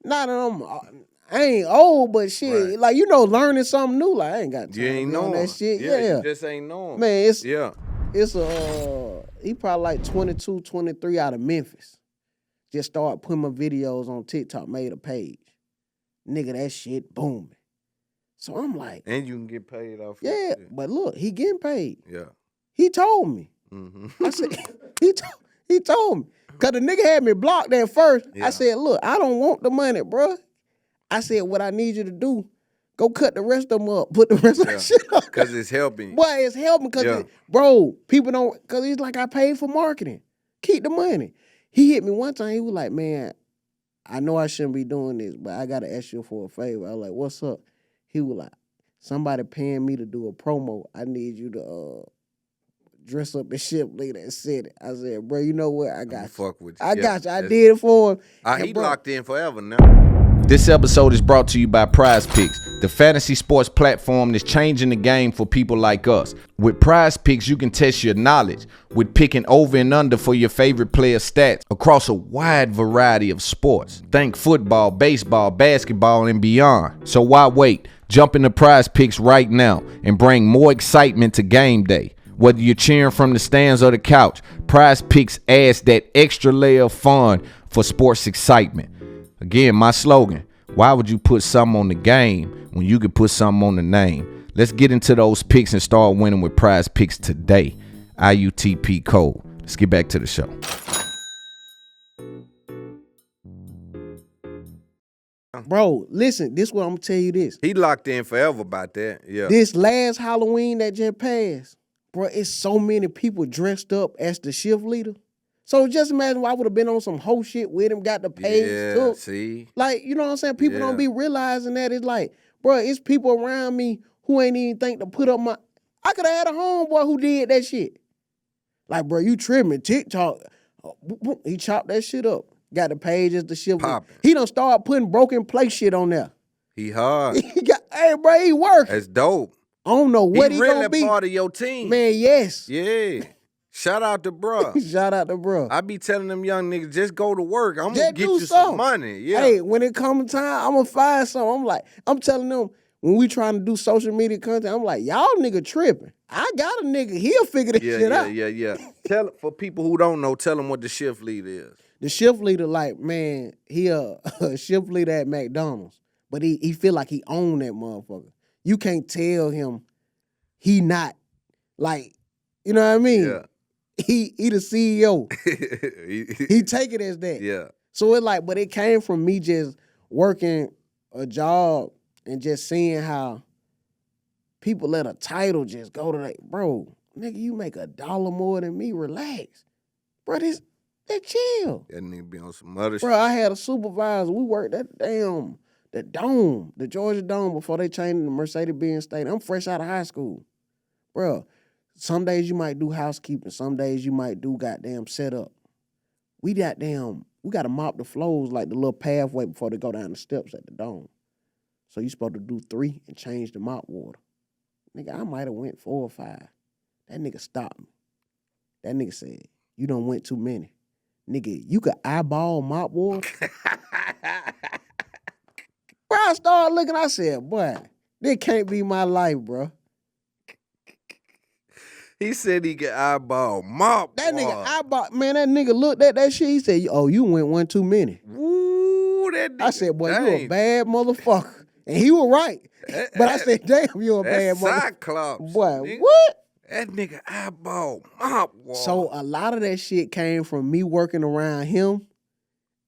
not that I ain't old, but shit, Right. like learning something new. Like I ain't got time You ain't to be on knowing that shit. Yeah. You just ain't knowing. Man, it's yeah. It's he probably like 22, 23 out of Memphis. Just started putting my videos on TikTok, made a page. Nigga, that shit booming. So I'm like, And you can get paid off. yeah, but look, he getting paid. Yeah. He told me. Mm-hmm. I said, he told me. Cause the nigga had me blocked at first. Yeah. I said, look, I don't want the money, bro. I said, what I need you to do, go cut the rest of them up. Put the rest of that shit up. Because it's helping you. Boy, it's helping because, bro, people don't, because he's like, I paid for marketing. Keep the money. He hit me one time. He was like, man, I know I shouldn't be doing this, but I got to ask you for a favor. I was like, what's up? He was like, somebody paying me to do a promo. I need you to dress up as ship leader and said it. I said, bro, you know what? I got you. Fuck with you. I got you. I did it for him. He bro, locked in forever now. This episode is brought to you by Prize Picks, the fantasy sports platform that's changing the game for people like us. With Prize Picks, you can test your knowledge with picking over and under for your favorite player stats across a wide variety of sports. Think football, baseball, basketball, and beyond. So why wait? Jump into Prize Picks right now and bring more excitement to game day. Whether you're cheering from the stands or the couch, Prize Picks adds that extra layer of fun for sports excitement. Again, my slogan, why would you put something on the game when you could put something on the name? Let's get into those picks and start winning with Prize Picks today. IUTP code. Let's get back to the show. Bro, listen, this what I'm going to tell you this. He locked in forever about that. Yeah. This last Halloween that just passed, bro, it's so many people dressed up as the shift leader. So just imagine I would have been on some whole shit with him, got the page took. See? Like, you know what I'm saying? People don't be realizing that. It's like, bro, it's people around me who ain't even think to put up I could have had a homeboy who did that shit. Like, bro, you tripping. TikTok, he chopped that shit up. Got the pages, the shit. Popping. He done start putting broken play shit on there. He hard. Hey, bro, he work. That's dope. I don't know what he really gonna be. part of your team. Man, yes. Yeah. Shout out to bruh. Shout out to bro. I be telling them young niggas, just go to work. I'm Just gonna get do you something. some money. Yeah. Hey, when it comes time, I'm gonna find something. I'm telling them, when we trying to do social media content, I'm like, y'all nigga tripping. I got a nigga, he'll figure this shit out. Yeah. For people who don't know, tell them what the shift leader is. The shift leader, like, man, he a shift leader at McDonald's. But he feel like he own that motherfucker. You can't tell him he not, like, you know what I mean? Yeah. He the CEO. He take it as that. Yeah. So it like, but it came from me just working a job and just seeing how people let a title just go to that. Bro, nigga, you make $1 more than me. Relax. Bro, that chill. That nigga be on some other shit. Bro, I had a supervisor. We worked at the Dome, the Georgia Dome, before they changed the Mercedes-Benz Stadium. I'm fresh out of high school. Bro, some days you might do housekeeping. Some days you might do goddamn setup. We got to mop the floors like the little pathway before they go down the steps at the Dome. So you supposed to do 3 and change the mop water. Nigga, I might have went 4 or 5. That nigga stopped me. That nigga said, you done went too many. Nigga, you could eyeball mop water? Bro, I started looking, I said, boy, this can't be my life, bro. He said he could eyeball mop. That nigga eyeball, man, that nigga looked at that shit, he said, oh, you went one too many. Woo, that nigga. I said, boy, you a dang. bad motherfucker. And he was right. But I said, damn, you a bad That's motherfucker. Cyclops. Boy, nigga. what? That nigga eyeball mop water. So a lot of that shit came from me working around him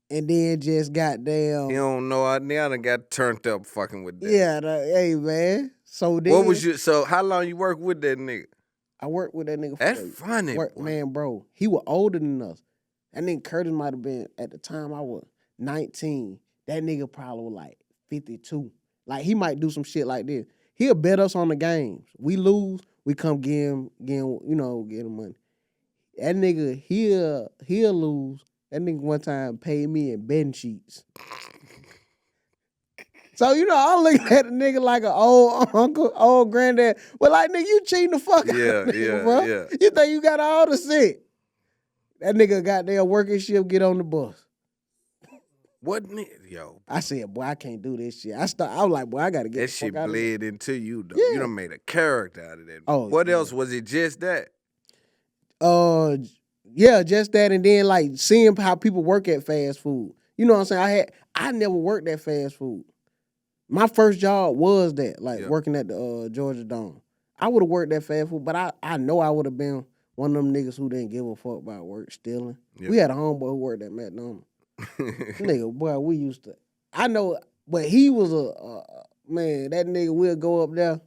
and then just goddamn. You don't know, I done got turned up fucking with that. Yeah, hey, man. So then. What was you, so how long you work with that nigga? I worked with that nigga for That's funny, boy. Man, bro. He was older than us. That nigga Curtis might have been, at the time I was 19. That nigga probably was like 52. Like, he might do some shit like this. He'll bet us on the games. We lose, we come get him money. That nigga, he'll lose. That nigga one time paid me in betting sheets. So, I'm looking at the nigga like an old uncle, old granddad. Well, like, nigga, you cheating the fuck out of nigga, bro. Yeah. You think you got all the shit. That nigga got their working shift, get on the bus. What nigga, yo? I said, boy, I can't do this shit. I was like, boy, I got to get That the fuck shit out of here. bled into you, though. Yeah. You done made a character out of that. Oh, What yeah. else? Was it just that? Yeah, just that, and then like seeing how people work at fast food. You know what I'm saying? I never worked at fast food. My first job was that, like working at the Georgia Dome. I would have worked at fast food, but I know I would have been one of them niggas who didn't give a fuck about work stealing. Yeah. We had a homeboy who worked at McDonald's. Nigga, boy, we used to. I know, but he was man. That nigga will go up there.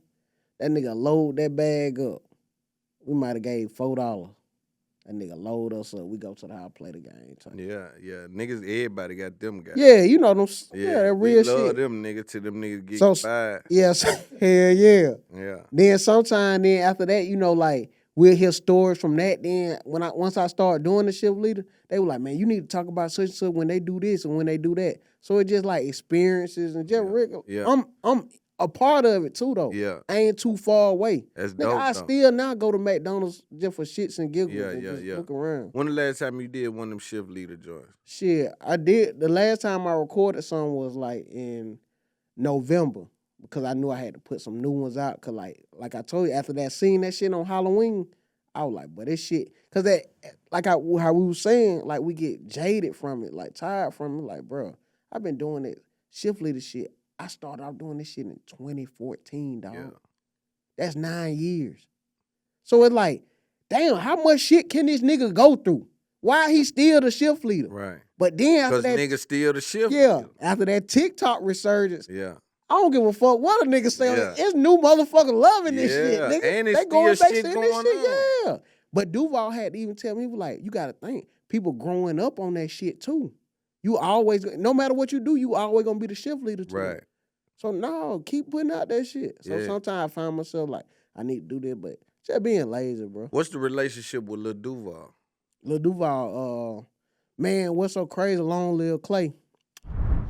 That nigga load that bag up. We might have gave $4. That nigga load us up. We go to the house, play the game. Yeah. Niggas, everybody got them guys. Yeah, you know them. Yeah, that real we love shit. them niggas till them niggas get So, fired. Yes, hell yeah. Yeah. Then sometime after that, like we'll hear stories from that. Then once I started doing the shift leader, they were like, man, you need to talk about such and such when they do this and when they do that. So it's just like experiences and just I'm a part of it too though. Yeah. I ain't too far away. That's Nigga, dope, I though. still now go to McDonald's just for shits and giggles and just Yeah. look around. When the last time you did one of them shift leader joints? Shit, I did. The last time I recorded something was like in November because I knew I had to put some new ones out. Cause like I told you, after seeing that shit on Halloween, I was like, but this shit, cause how we was saying, like we get jaded from it, like tired from it. Like, bro, I've been doing it shift leader shit. I started off doing this shit in 2014, dog. Yeah. That's 9 years. So it's like, damn, how much shit can this nigga go through? Why he still the shift leader? Right. But then after Because that, niggas still the shift yeah, leader. after that TikTok resurgence, Yeah. I don't give a fuck what a nigga say. Yeah. It's new motherfuckers loving this Yeah, shit, nigga. and it's they going still back shit saying this going shit, on. yeah. But Duval had to even tell me, he was like, you got to think, people growing up on that shit too. You always, no matter what you do, you always gonna be the shift leader too. Right. So no, keep putting out that shit. So Yeah. sometimes I find myself like, I need to do this, but just being lazy, bro. What's the relationship with Lil Duval? Lil Duval, man, what's so crazy? Long live Clay.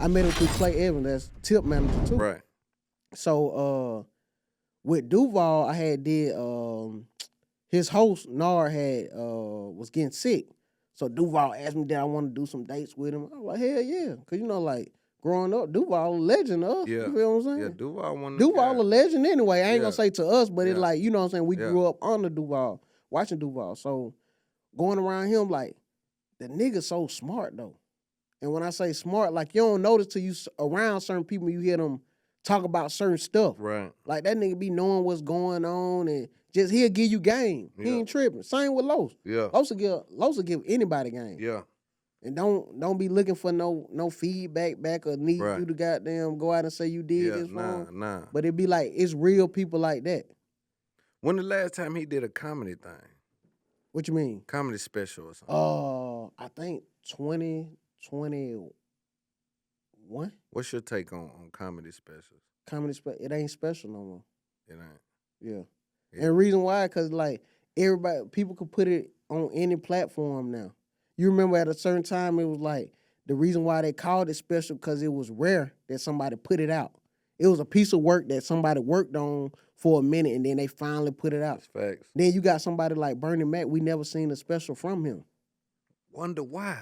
I met him through Clay Evans, that's tip manager too. Right. So with Duval, I had did his host Nard had was getting sick. So Duval asked me did I want to do some dates with him. I was like, hell yeah. Cause like growing up, Duval a legend to us. Yeah. You feel what I'm saying? Yeah, Duval Duval a legend anyway. I ain't gonna say to us, but it's Yeah. like, you know what I'm saying? We Yeah. grew up under Duval, watching Duval. So going around him, like, the nigga so smart though. And when I say smart, like you don't notice till you around certain people, you hear them talk about certain stuff. Right. Like that nigga be knowing what's going on and just he'll give you game. He Yeah. ain't tripping. Same with Los. Yeah. Los will give anybody game. Yeah. And don't be looking for no feedback back or need Right. you to goddamn go out and say you did Yeah. this wrong. Nah. But it be like it's real people like that. When the last time he did a comedy thing? What you mean? Comedy special or something? I think 2021 What's your take on comedy specials? comedy it ain't special no more. It ain't. Yeah. Yeah. And the reason why, cause like people could put it on any platform now. You remember at a certain time it was like the reason why they called it special because it was rare that somebody put it out. It was a piece of work that somebody worked on for a minute and then they finally put it out. That's facts. Then you got somebody like Bernie Mac. We never seen a special from him. Wonder why.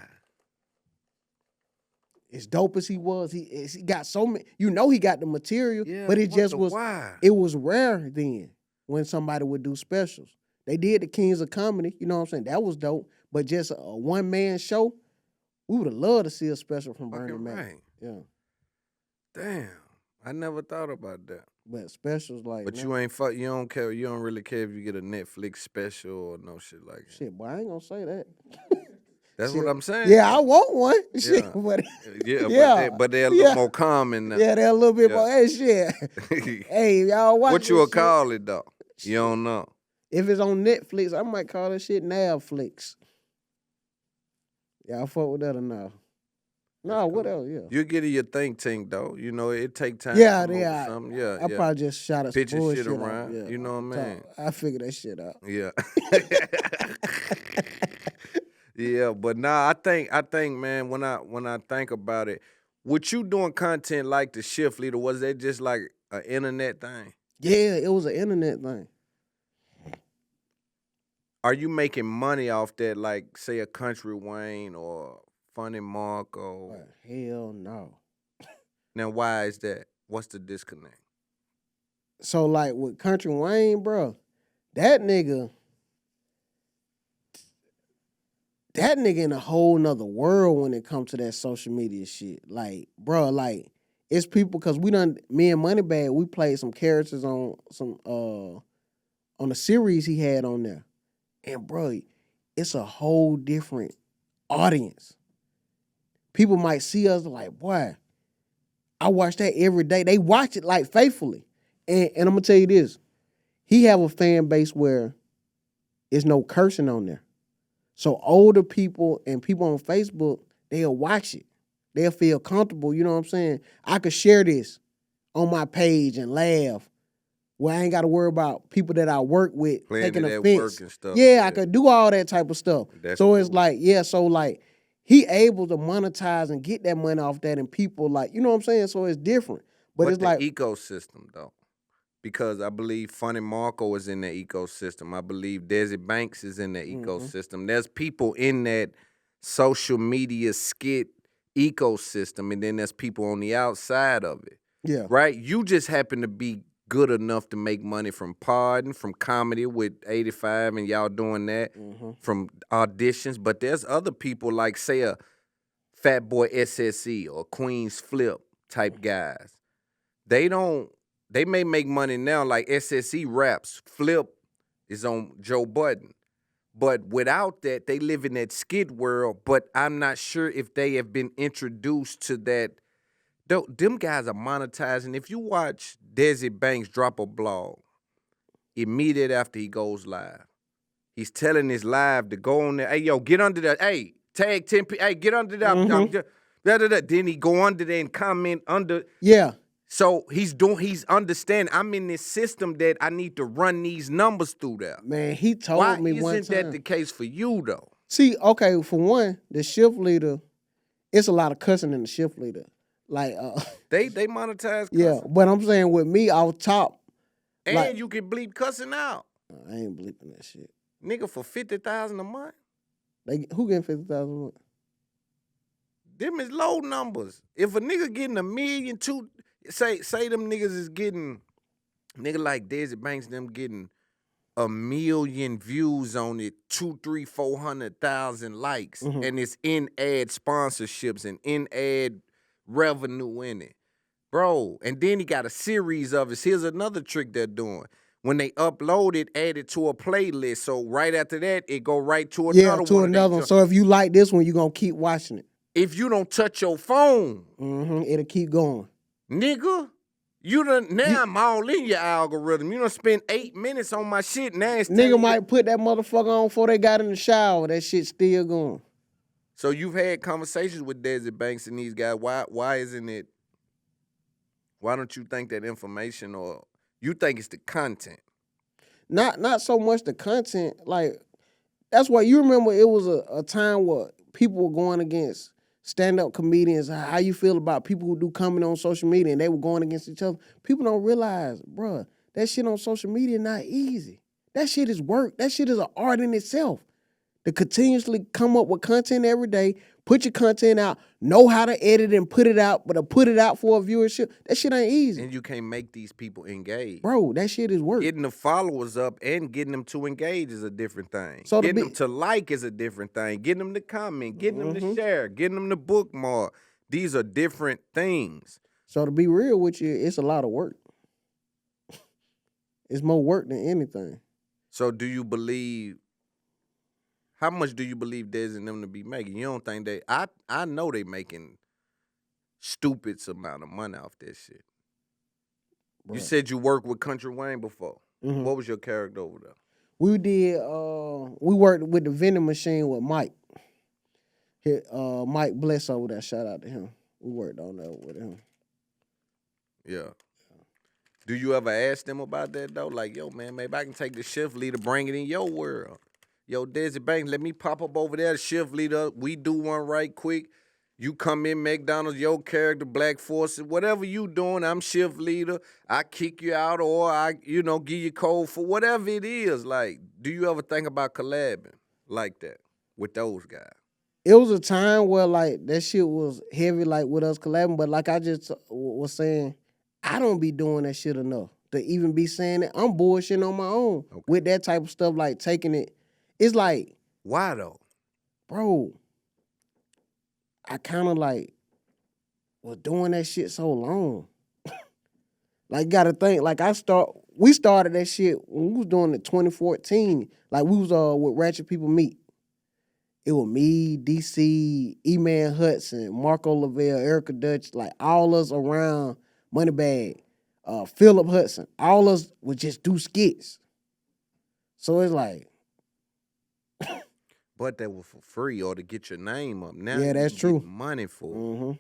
As dope as he was, he got so many. You know he got the material, Yeah, but it just wonder was. why. It was rare then when somebody would do specials. They did the Kings of Comedy. You know what I'm saying? That was dope. But just a one man show, we would have loved to see a special from Bernie Fucking Mac. right. Yeah, Damn. I never thought about that. but specials like. But man, you ain't you don't care. You don't really care if you get a Netflix special or no shit like that. shit, boy, I ain't gonna say that. That's shit. what I'm saying. Yeah, I want one. Shit, Yeah. but Yeah, Yeah. but they're a little Yeah. more common now. yeah, they're a little bit Yeah. more. Hey, shit. Hey, y'all watch What you this would shit. call it though? You don't know. If it's on Netflix, I might call that shit Navflix. Y'all fuck with that or no? No, what else? Yeah. You get in your think tank though. You know it take time. Yeah, to come up with yeah. something. Yeah, I yeah. probably just shot a Pitch your bullshit shit out. around, Yeah. you know what I mean? I figured that shit out. Yeah. Yeah, but nah, I think, man, when I think about it, what you doing content like the Shift Leader, was that just like an internet thing? Yeah, it was an internet thing. Are you making money off that, like say a Country Wayne or Funny Marco? But hell no. Now why is that? What's the disconnect? So like with Country Wayne, bro, that nigga in a whole nother world when it comes to that social media shit. Like, bro, like it's people because me and Moneybag, we played some characters on a series he had on there. And bro, it's a whole different audience. People might see us like, boy, I watch that every day. They watch it like faithfully. And I'm gonna tell you this, he have a fan base where there's no cursing on there. So older people and people on Facebook, they'll watch it. They'll feel comfortable, you know what I'm saying? I could share this on my page and laugh where I ain't got to worry about people that I work with Playing taking it at offense. work and stuff. Yeah, I could do all that type of stuff. That's so it's cool. like, yeah, so like he able to monetize and get that money off that and people like, you know what I'm saying? So it's different. But it's the like ecosystem though. Because I believe Funny Marco is in the ecosystem. I believe Desi Banks is in the ecosystem. There's people in that social media skit ecosystem, and then there's people on the outside of it. yeah. Right? You just happen to be good enough to make money from podding, from comedy with 85 and y'all doing that, from auditions. But there's other people like, say, a Fat Boy SSE or Queen's Flip type guys. They may make money now like SSE raps. Flip is on Joe Budden. But without that, they live in that skid world. But I'm not sure if they have been introduced to that. Them guys are monetizing. If you watch Desi Banks drop a blog immediate after he goes live, he's telling his live to go on there. Hey, yo, get under that. Hey, tag 10 people. Hey, get under that. Then he go under there and comment under. Yeah. So he's understanding. I'm in this system that I need to run these numbers through there. Man, he told Why me one isn't time. that the case for you though? See, okay, for one, the shift leader, it's a lot of cussing in the shift leader. Like, They monetize cussing. yeah, but I'm saying with me, off top, And like- you can bleep cussing out. I ain't bleeping that shit. Nigga, for $50,000 a month? Who getting 50,000 a month? Them is low numbers. If a nigga getting $1 million, say them niggas is getting, nigga like Desi Banks, them getting 1 million views on it, 200,000, 300,000, 400,000 likes, and it's in-ad sponsorships and in-ad revenue in it. Bro, and then he got a series of it. Here's another trick they're doing. When they upload it, add it to a playlist. So right after that, it go right to another one. Yeah, to another one. So if you like this one, you're going to keep watching it. If you don't touch your phone, It'll keep going. nigga, I'm all in your algorithm. You done spend 8 minutes on my shit. Now it's Nigga might put that motherfucker on before they got in the shower. That shit still going. So you've had conversations with Desi Banks and these guys. Why isn't it? Why don't you think that information, or you think it's the content? Not so much the content. Like, that's why you remember it was a time where people were going against stand-up comedians. How you feel about people who do comedy on social media, and they were going against each other. People don't realize, bruh, that shit on social media not easy. That shit is work. That shit is an art in itself. To continuously come up with content every day, put your content out, know how to edit and put it out, but to put it out for a viewership, that shit ain't easy. And you can't make these people engage. Bro, that shit is work. Getting the followers up and getting them to engage is a different thing. So getting them to like is a different thing. Getting them to comment, getting them to share, getting them to bookmark. These are different things. So to be real with you, it's a lot of work. It's more work than anything. So do you believe, how much do you believe Desi and them to be making? You don't think they, I know they making stupid amount of money off that shit. Bruh. You said you worked with Kountry Wayne before. What was your character over there? We did, we worked with the vending machine with Mike. Mike Bless over there, shout out to him. We worked on that with him. Yeah. Do you ever ask them about that though? Like, yo, man, maybe I can take the shift leader, bring it in your world. Yo, Desi Banks, let me pop up over there, the shift leader. We do one right quick. You come in, McDonald's, your character, Black Forces, whatever you doing, I'm shift leader. I kick you out or I, give you code for whatever it is. Like, do you ever think about collabing like that with those guys? It was a time where, like, that shit was heavy, like, with us collabing. But like I just was saying, I don't be doing that shit enough to even be saying it. I'm bullshitting on my own with that type of stuff, like taking it. It's like, why though? Bro, I kind of like was doing that shit so long. Like, gotta think, like we started that shit when we was doing it 2014. Like, we was with Ratchet People Meet. It was me, DC, E-Man Hudson, Marco Lavelle, Erica Dutch, like all us around Moneybag, Philip Hudson. All us would just do skits. So it's like, but that was for free or to get your name up. Now yeah, that's true. Money for it.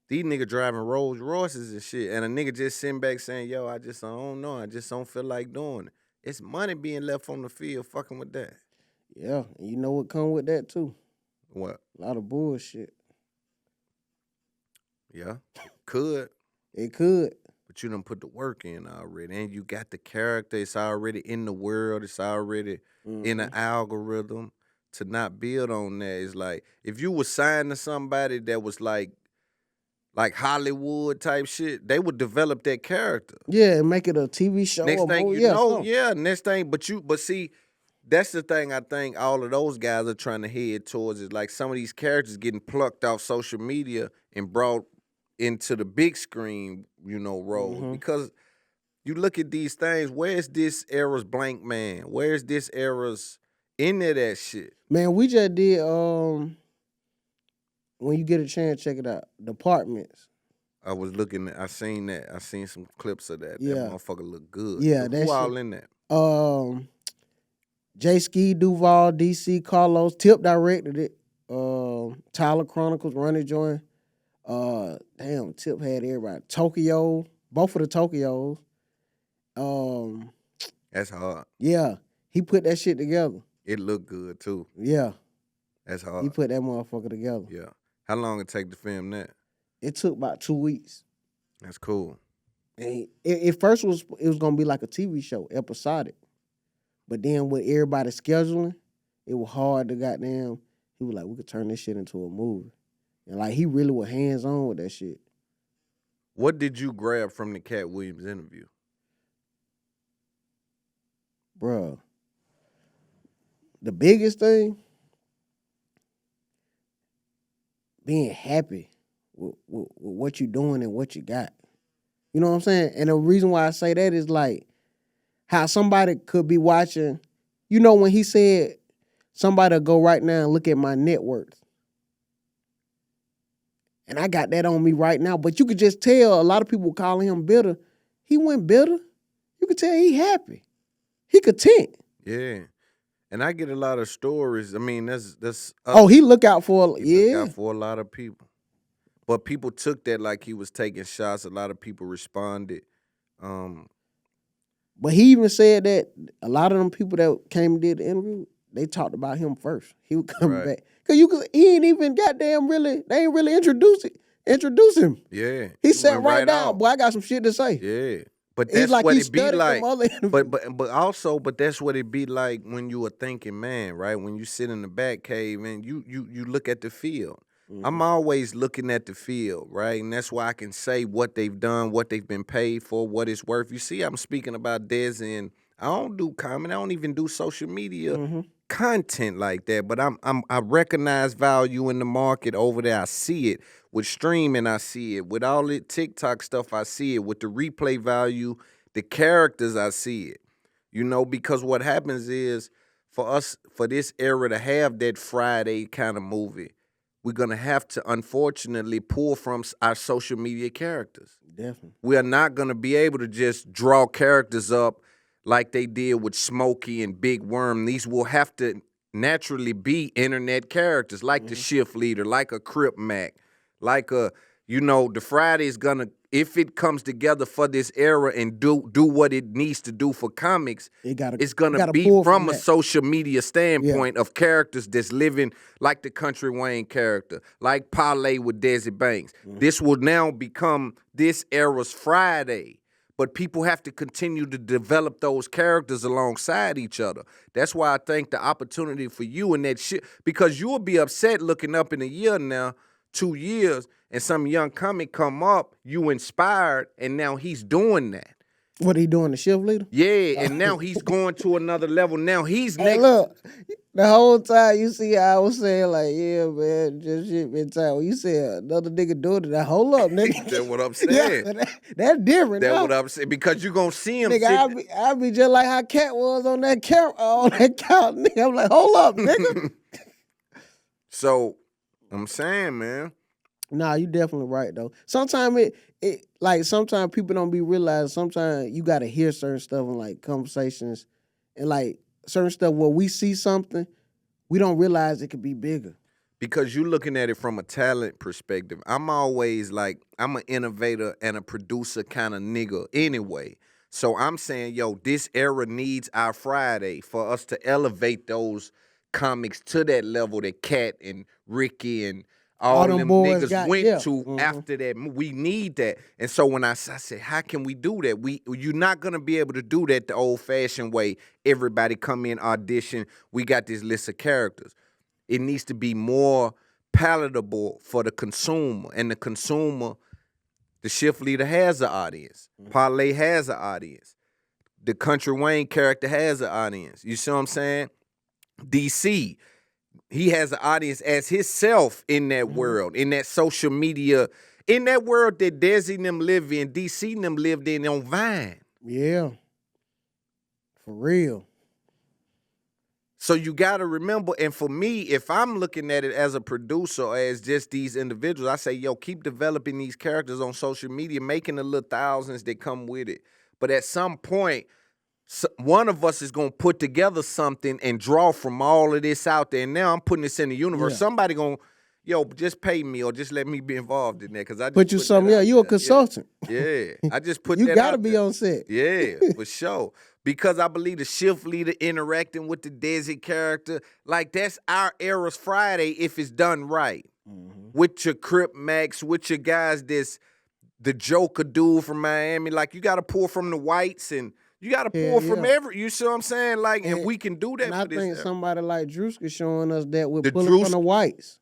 These niggas driving Rolls Royces and shit, and a nigga just sitting back saying, yo, I don't know. I just don't feel like doing it. It's money being left on the field fucking with that. Yeah, and you know what come with that too? What? A lot of bullshit. Yeah, could. It could. But you done put the work in already, and you got the character. It's already in the world. It's already in an algorithm. To not build on that is like, if you was signed to somebody that was like Hollywood type shit, they would develop that character. Yeah, and make it a TV show. Next thing more, you know, next thing. But see, that's the thing I think all of those guys are trying to head towards is like some of these characters getting plucked off social media and brought into the big screen, roles. Because you look at these things, where's this era's Blank Man? Where's this era's into that shit? Man, we just did, when you get a chance, check it out, Departments. I was looking I seen that. I seen some clips of that. Yeah. That motherfucker look good. Yeah, Who that all shit. in that? J Ski, Duval, DC, Carlos, Tip directed it. Tyler Chronicles, Ronnie Joy. Damn, Tip had everybody. Tokyo, both of the Tokyos. That's hard. Yeah, he put that shit together. It looked good too. Yeah, That's hard. he put that motherfucker together. Yeah. How long it take to film that? It took about 2 weeks. That's cool. And it first was gonna be like a TV show, episodic. But then with everybody scheduling, it was hard to goddamn. He was like, we could turn this shit into a movie. And like he really was hands on with that shit. What did you grab from the Katt Williams interview? Bruh. The biggest thing, being happy with what you're doing and what you got. You know what I'm saying? And the reason why I say that is like how somebody could be watching, you know, when he said somebody go right now and look at my net worth. And I got that on me right now. But you could just tell a lot of people calling him bitter. He wasn't bitter. You could tell he happy. He content. Yeah. And I get a lot of stories. I mean, that's He look out for look out for a lot of people. But people took that like he was taking shots. A lot of people responded. But he even said that a lot of them people that came and did the interview, they talked about him first. He would come Right. back. Cause he ain't even goddamn really, they ain't really introduce him. Yeah. He sat went right down, off. boy, I got some shit to say. Yeah. But It's that's like what he it be studied like. them other interviews. But that's what it be like when you a thinking man, right? When you sit in the back cave and you look at the field. Mm-hmm. I'm always looking at the field, right? And that's why I can say what they've done, what they've been paid for, what it's worth. You see, I'm speaking about Desi, and I don't do comment. I don't even do social media content like that. But I recognize value in the market over there. I see it with streaming. I see it with all the TikTok stuff. I see it with the replay value, the characters. I see it. You know, because what happens is for this era to have that Friday kind of movie, we're going to have to, unfortunately, pull from our social media characters. Definitely. We are not going to be able to just draw characters up like they did with Smokey and Big Worm. These will have to naturally be internet characters, like the Shift Leader, like a Crip Mac, like a, the Friday is going to, if it comes together for this era and do what it needs to do for comics, it's going to be from a social media standpoint of characters that's living like the Country Wayne character, like Parlay with Desi Banks. This will now become this era's Friday. But people have to continue to develop those characters alongside each other. That's why I think the opportunity for you and that shit, because you will be upset looking up in a year now, 2 years, and some young comic come up, you inspired, and now he's doing that. What he doing, the Shift Leader? Yeah, and now he's going to another level. Now he's Hey, next. look, the whole time you see how I was saying like, yeah, man, just shit been time. When you said another nigga doing it, hold up, nigga. That's what I'm saying. Yeah, that's different. That's now. what I'm saying. Because you're going to see him. Nigga, I be just like how Katt was on that couch, nigga. I'm like, hold up, nigga. So, I'm saying, man. Nah, you definitely right though. Sometimes sometimes people don't be realizing. Sometimes you gotta hear certain stuff in like conversations, and like certain stuff where we see something, we don't realize it could be bigger. Because you're looking at it from a talent perspective. I'm always like, I'm an innovator and a producer kind of nigga anyway. So I'm saying, this era needs our Friday for us to elevate those comics to that level that Katt and Ricky and all them niggas went to after that. We need that. And so when I said, how can we do that? You're not going to be able to do that the old-fashioned way. Everybody come in, audition. We got this list of characters. It needs to be more palatable for the consumer. And the consumer, the Shift Leader has an audience. Parlay has an audience. The Country Wayne character has an audience. You see what I'm saying? DC, he has an audience as himself in that world, in that social media, in that world that Desi and them live in, DC and them lived in on Vine. Yeah. For real. So you got to remember, and for me, if I'm looking at it as a producer or as just these individuals, I say, keep developing these characters on social media, making the little thousands that come with it. But at some point, one of us is going to put together something and draw from all of this out there. And now I'm putting this in the universe. Yeah. Somebody going to, yo, just pay me or just let me be involved in that because I just Put you that something. Yeah, out you a there. consultant. Yeah, I just put You that gotta out be there. on set. Yeah, for sure. Because I believe the shift leader interacting with the Desi character, like that's our era's Friday if it's done right. With your Crip Max, with your guys the Joker dude from Miami. Like you gotta pull from the whites and you gotta pull from you see what I'm saying? Like, and we can do that And for I this. think somebody like Druski showing us that we're The pulling from the whites.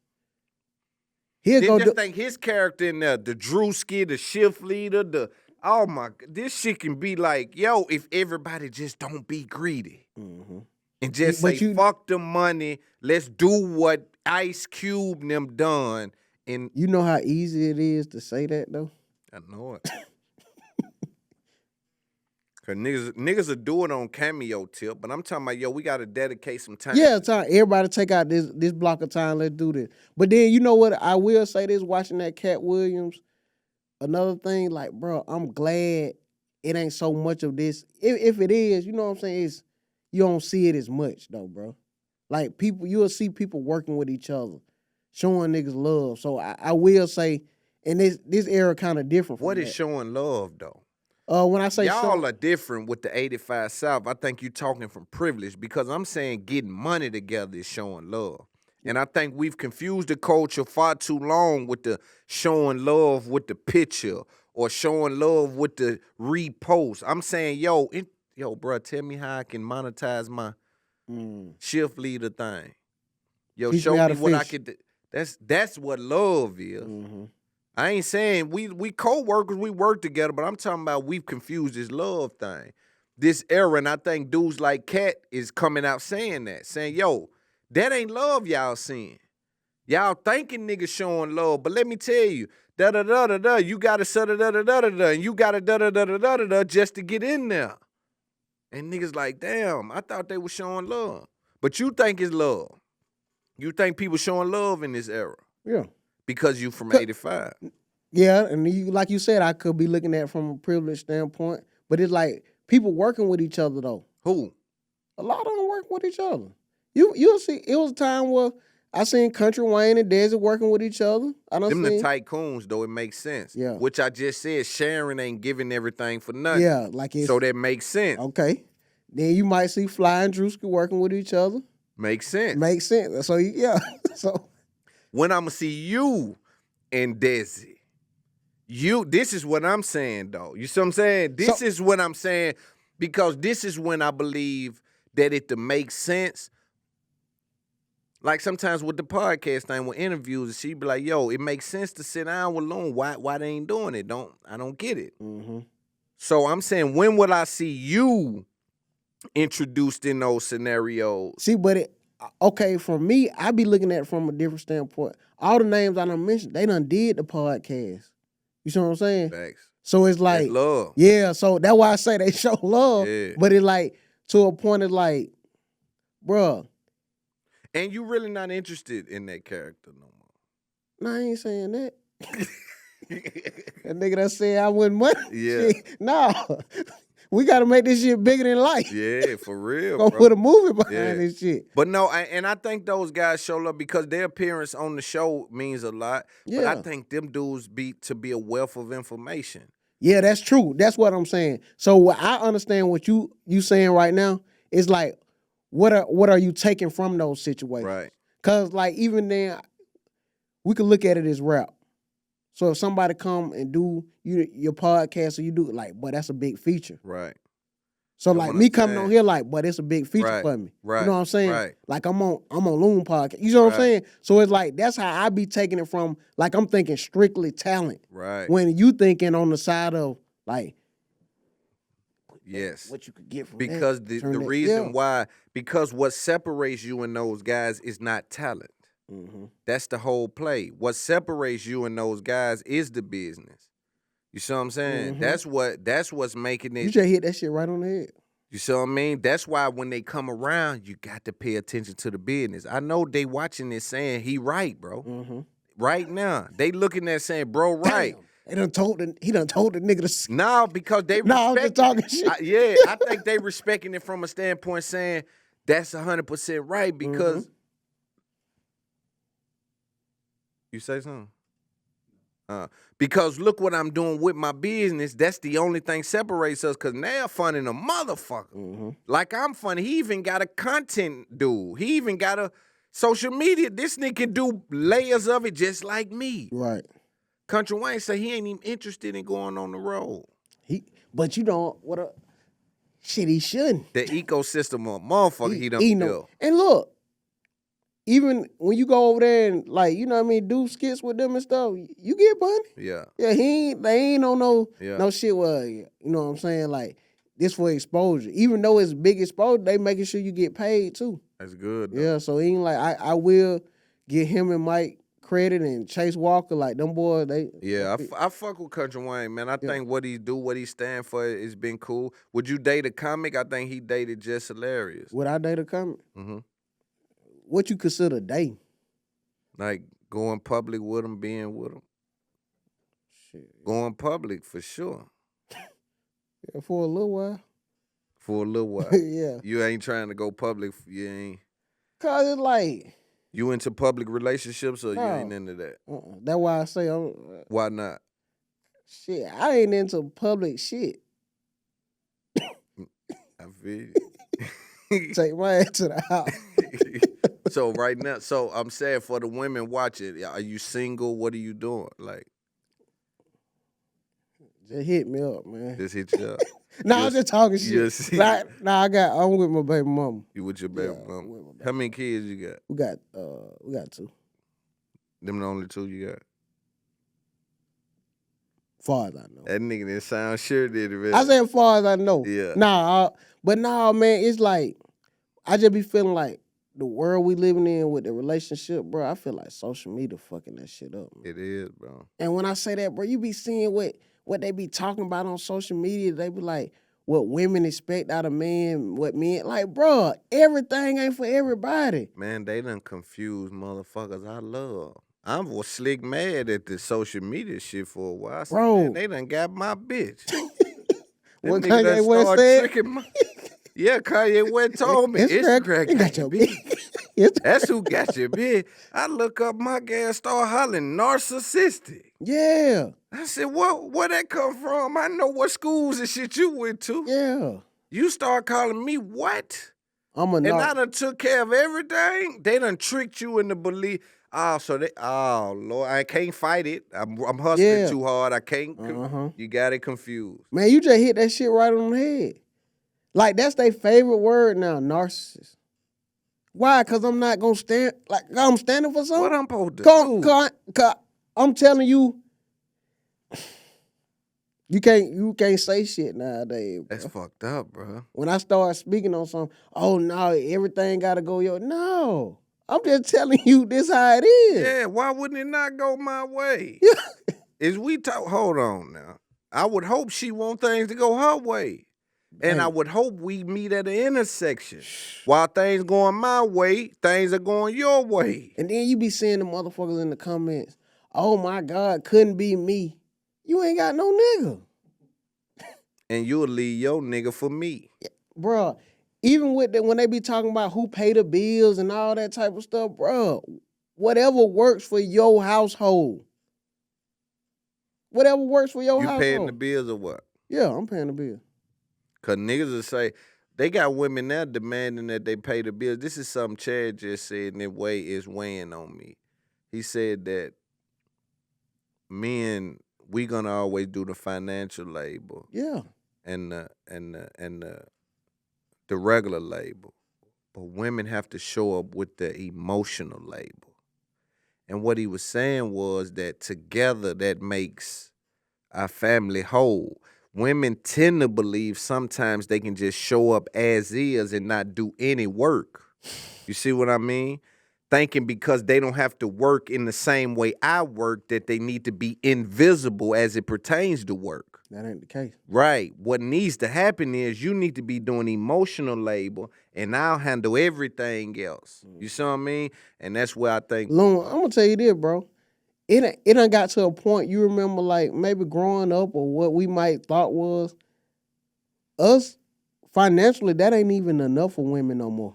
He'll Then go just do, think his character in there, the Druski, the shift leader, oh my, this shit can be like, yo, if everybody just don't be greedy and just But say, you- fuck the money, let's do what Ice Cube and them done. And you know how easy it is to say that though? I know it. Cause niggas will do it on Cameo tip, but I'm talking about, yo, we gotta dedicate some time. Yeah, time. Everybody take out this block of time. Let's do this. But then you know what? I will say this: watching that Katt Williams. Another thing, like, bro, I'm glad it ain't so much of this. If it is, you know what I'm saying? It's you don't see it as much though, bro. Like people, you'll see people working with each other, showing niggas love. So I will say, and this era kind of different. From What that. is showing love though? When I say y'all are different with the 85 South. I think you talking from privilege because I'm saying getting money together is showing love. And I think we've confused the culture far too long with the showing love with the picture or showing love with the repost. I'm saying, yo, bro, tell me how I can monetize my shift leader thing. Yo, Teach show me how me to what I fish. could do. That's what love is. I ain't saying we co-workers, we work together, but I'm talking about we've confused this love thing. This era, and I think dudes like Katt is coming out saying that, saying, yo, that ain't love y'all seeing. Y'all thinking niggas showing love, but let me tell you, da-da-da-da-da, you gotta da-da-da-da-da-da, and you gotta da-da-da-da-da-da just to get in there. And niggas like, damn, I thought they were showing love. But you think it's love. You think people showing love in this era. Yeah. Because you from 85. Yeah, and you, like you said, I could be looking at it from a privileged standpoint, but it's like people working with each other though. Who? A lot of them work with each other. You'll see. It was a time where I seen Country Wayne and Desi working with each other. I don't Them see. the tycoons though, it makes sense. Yeah. Which I just said, Sharon ain't giving everything for nothing. Yeah, like it's So that makes sense. okay. Then you might see Fly and Druski working with each other. Makes sense. Makes sense. So yeah. So When I'ma see you and Desi, this is what I'm saying though. You see what I'm saying? This is what I'm saying because this is when I believe that it to make sense. Like sometimes with the podcast thing, with interviews, she be like, "Yo, it makes sense to sit down with Loon. Why they ain't doing it? I don't get it." So I'm saying, when will I see you introduced in those scenarios? see, but okay, for me, I be looking at it from a different standpoint. All the names I done mentioned, they done did the podcast. You see what I'm saying? Facts. So it's like That's love. Yeah, so that's why I say they show love. Yeah. But it like to a point it's like, bruh, And you really not interested in that character no more. nah, I ain't saying that. That nigga that said I wouldn't money. Yeah. Shit, nah. We gotta make this shit bigger than life. Yeah, for real, Go bro. put a movie behind Yeah. this shit. But no, I think those guys show up because their appearance on the show means a lot. But Yeah. I think them dudes be a wealth of information. Yeah, that's true. That's what I'm saying. So what I understand what you saying right now is like, what are you taking from those situations? Right. Cause like even then, we could look at it as rap. So if somebody come and do your podcast or you do like, boy, that's a big feature. Right. So That's like what me I'm coming saying. on here like, boy, it's a big feature Right, for me. right, You know what I'm saying? right. Like I'm on Loon podcast. You know what I'm Right. saying? So it's like that's how I be taking it from. Like I'm thinking strictly talent. Right. When you thinking on the side of like, Yes. what you could get from Because that, turn the that- reason yeah. why, because what separates you and those guys is not talent. That's the whole play. What separates you and those guys is the business. You see what I'm saying? That's what's making it. You just hit that shit right on the head. You see what I mean? That's why when they come around, you got to pay attention to the business. I know they watching this saying, he right, bro. Right now. They looking at saying, bro, right. He done told the nigga to. No, because they No, I'm just respect talking it. shit. I think they respecting it from a standpoint saying that's 100% right because You say something? Because look what I'm doing with my business. That's the only thing separates us. Cause now funny the motherfucker. Mm-hmm. Like I'm funny. He even got a content dude. He even got a social media. This nigga can do layers of it just like me. Right. Kountry Wayne say he ain't even interested in going on the road. But you don't. Shit, he shouldn't. The ecosystem of motherfucker he don't know. feel. And look, even when you go over there and like, you know what I mean, do skits with them and stuff, you get money. Yeah. Yeah, they ain't on no shit where, you know what I'm saying, like this for exposure. Even though it's big exposure, they making sure you get paid too. That's good. Though. Yeah, so he ain't like I will get him and Mike credit and Chase Walker, like them boys, they. Yeah, I fuck with Kountry Wayne, man. I think what he do, what he stand for, has been cool. Would you date a comic? I think he dated Just Hilarious. Would I date a comic? Mm-hmm. What you consider dating? Like going public with him, being with him. Shit. Going public for sure. Yeah, for a little while. For a little while. Yeah. You ain't trying to go public. You ain't. Cause it's like. You into public relationships or No. you ain't into that? That's why I say Why not? shit, I ain't into public shit. I feel you. Take my ass to the house. So right now, I'm saying for the women watching, are you single? What are you doing? Like, Just hit me up, man. just hit you up. Nah, I'm just talking shit. I'm with my baby mama. You with your baby mama? How many kids you got? We got 2. Them the only 2 you got? Far as I know. That nigga didn't sound sure, did it, man? I said far as I know. Yeah. But man, it's like, I just be feeling like the world we living in with the relationship, bro, I feel like social media fucking that shit up, man. It is, bro. And when I say that, bro, you be seeing what they be talking about on social media. They be like, what women expect out of men, what men, like, bro, everything ain't for everybody. Man, they done confused motherfuckers I love. I was slick mad at the social media shit for a while. I said, Bro. man, they done got my bitch. What That nigga done Kanye West started said? tricking my... Yeah, Kanye West told me. Instagram got your bitch. That's who got your bitch. I look up my gas, start hollering narcissistic. Yeah. I said, where that come from? I know what schools and shit you went to. Yeah. You start calling me what? I'm a And narc. I done took care of everything. They done tricked you into believe. Oh Lord, I can't fight it. I'm hustling too hard. I can't. You got it confused. Man, you just hit that shit right on the head. Like, that's their favorite word now, narcissist. Why? Because I'm not going to stand, like, I'm standing for something. What I'm supposed to do? Cause I'm telling you, you can't say shit nowadays, bro. That's fucked up, bro. When I start speaking on something, oh, no, everything got to go your, no. I'm just telling you this how it is. Yeah, why wouldn't it not go my way? Hold on now. I would hope she want things to go her way. And I would hope we meet at the intersection. While things going my way, things are going your way. And then you be seeing the motherfuckers in the comments, oh my God, couldn't be me. You ain't got no nigga. And you'll leave your nigga for me. Bruh, even with when they be talking about who pay the bills and all that type of stuff, bruh, whatever works for your household. Whatever works for your household. You paying the bills or what? Yeah, I'm paying the bill. Because niggas will say, they got women now demanding that they pay the bills. This is something Chad just said, and it is weighing on me. He said that men, we gonna always do the financial labor. Yeah. And the regular labor. But women have to show up with the emotional labor. And what he was saying was that together that makes our family whole. Women tend to believe sometimes they can just show up as is and not do any work. You see what I mean? Thinking because they don't have to work in the same way I work that they need to be invisible as it pertains to work. That ain't the case. Right. What needs to happen is you need to be doing emotional labor and I'll handle everything else. You see what I mean? And that's where I think... Loon, I'm going to tell you this, bro. It done got to a point, you remember, like, maybe growing up or what we might thought was us financially, that ain't even enough for women no more.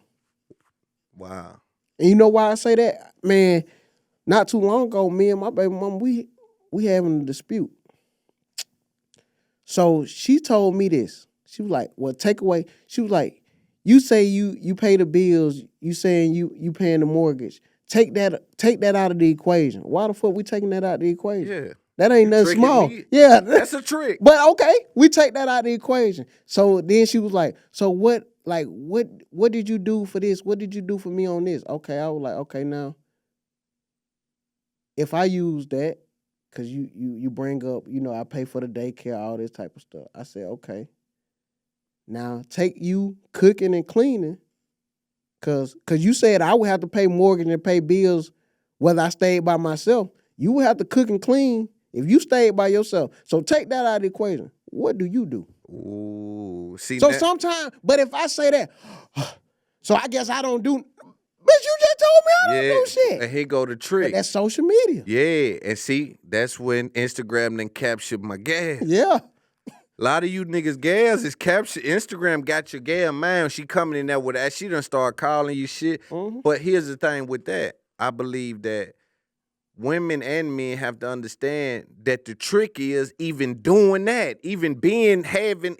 Wow. And you know why I say that? Man, not too long ago, me and my baby mama, we having a dispute. So she told me this. She was like, well, take away. She was like, you say you pay the bills, you saying you paying the mortgage. Take that out of the equation. Why the fuck we taking that out of the equation? Yeah. That ain't You nothing tricking small. me. Yeah. That's a trick. But okay, we take that out of the equation. So then she was like, so what did you do for this? What did you do for me on this? Okay, I was like, okay, now, if I use that, because you bring up, I pay for the daycare, all this type of stuff. I said, okay. Now, take you cooking and cleaning, because you said I would have to pay mortgage and pay bills whether I stayed by myself. You would have to cook and clean if you stayed by yourself. So take that out of the equation. What do you do? Ooh, see. So sometimes, but if I say that, so I guess I don't do. Bitch, you just told me I don't do shit. And here go the trick. But that's social media. Yeah, and see, that's when Instagram then captured my gas. Yeah. A lot of you niggas gas is captured. Instagram got your gas, man. She coming in there with that. She done start calling you shit. Mm-hmm. But here's the thing with that. I believe that women and men have to understand that the trick is even doing that, even having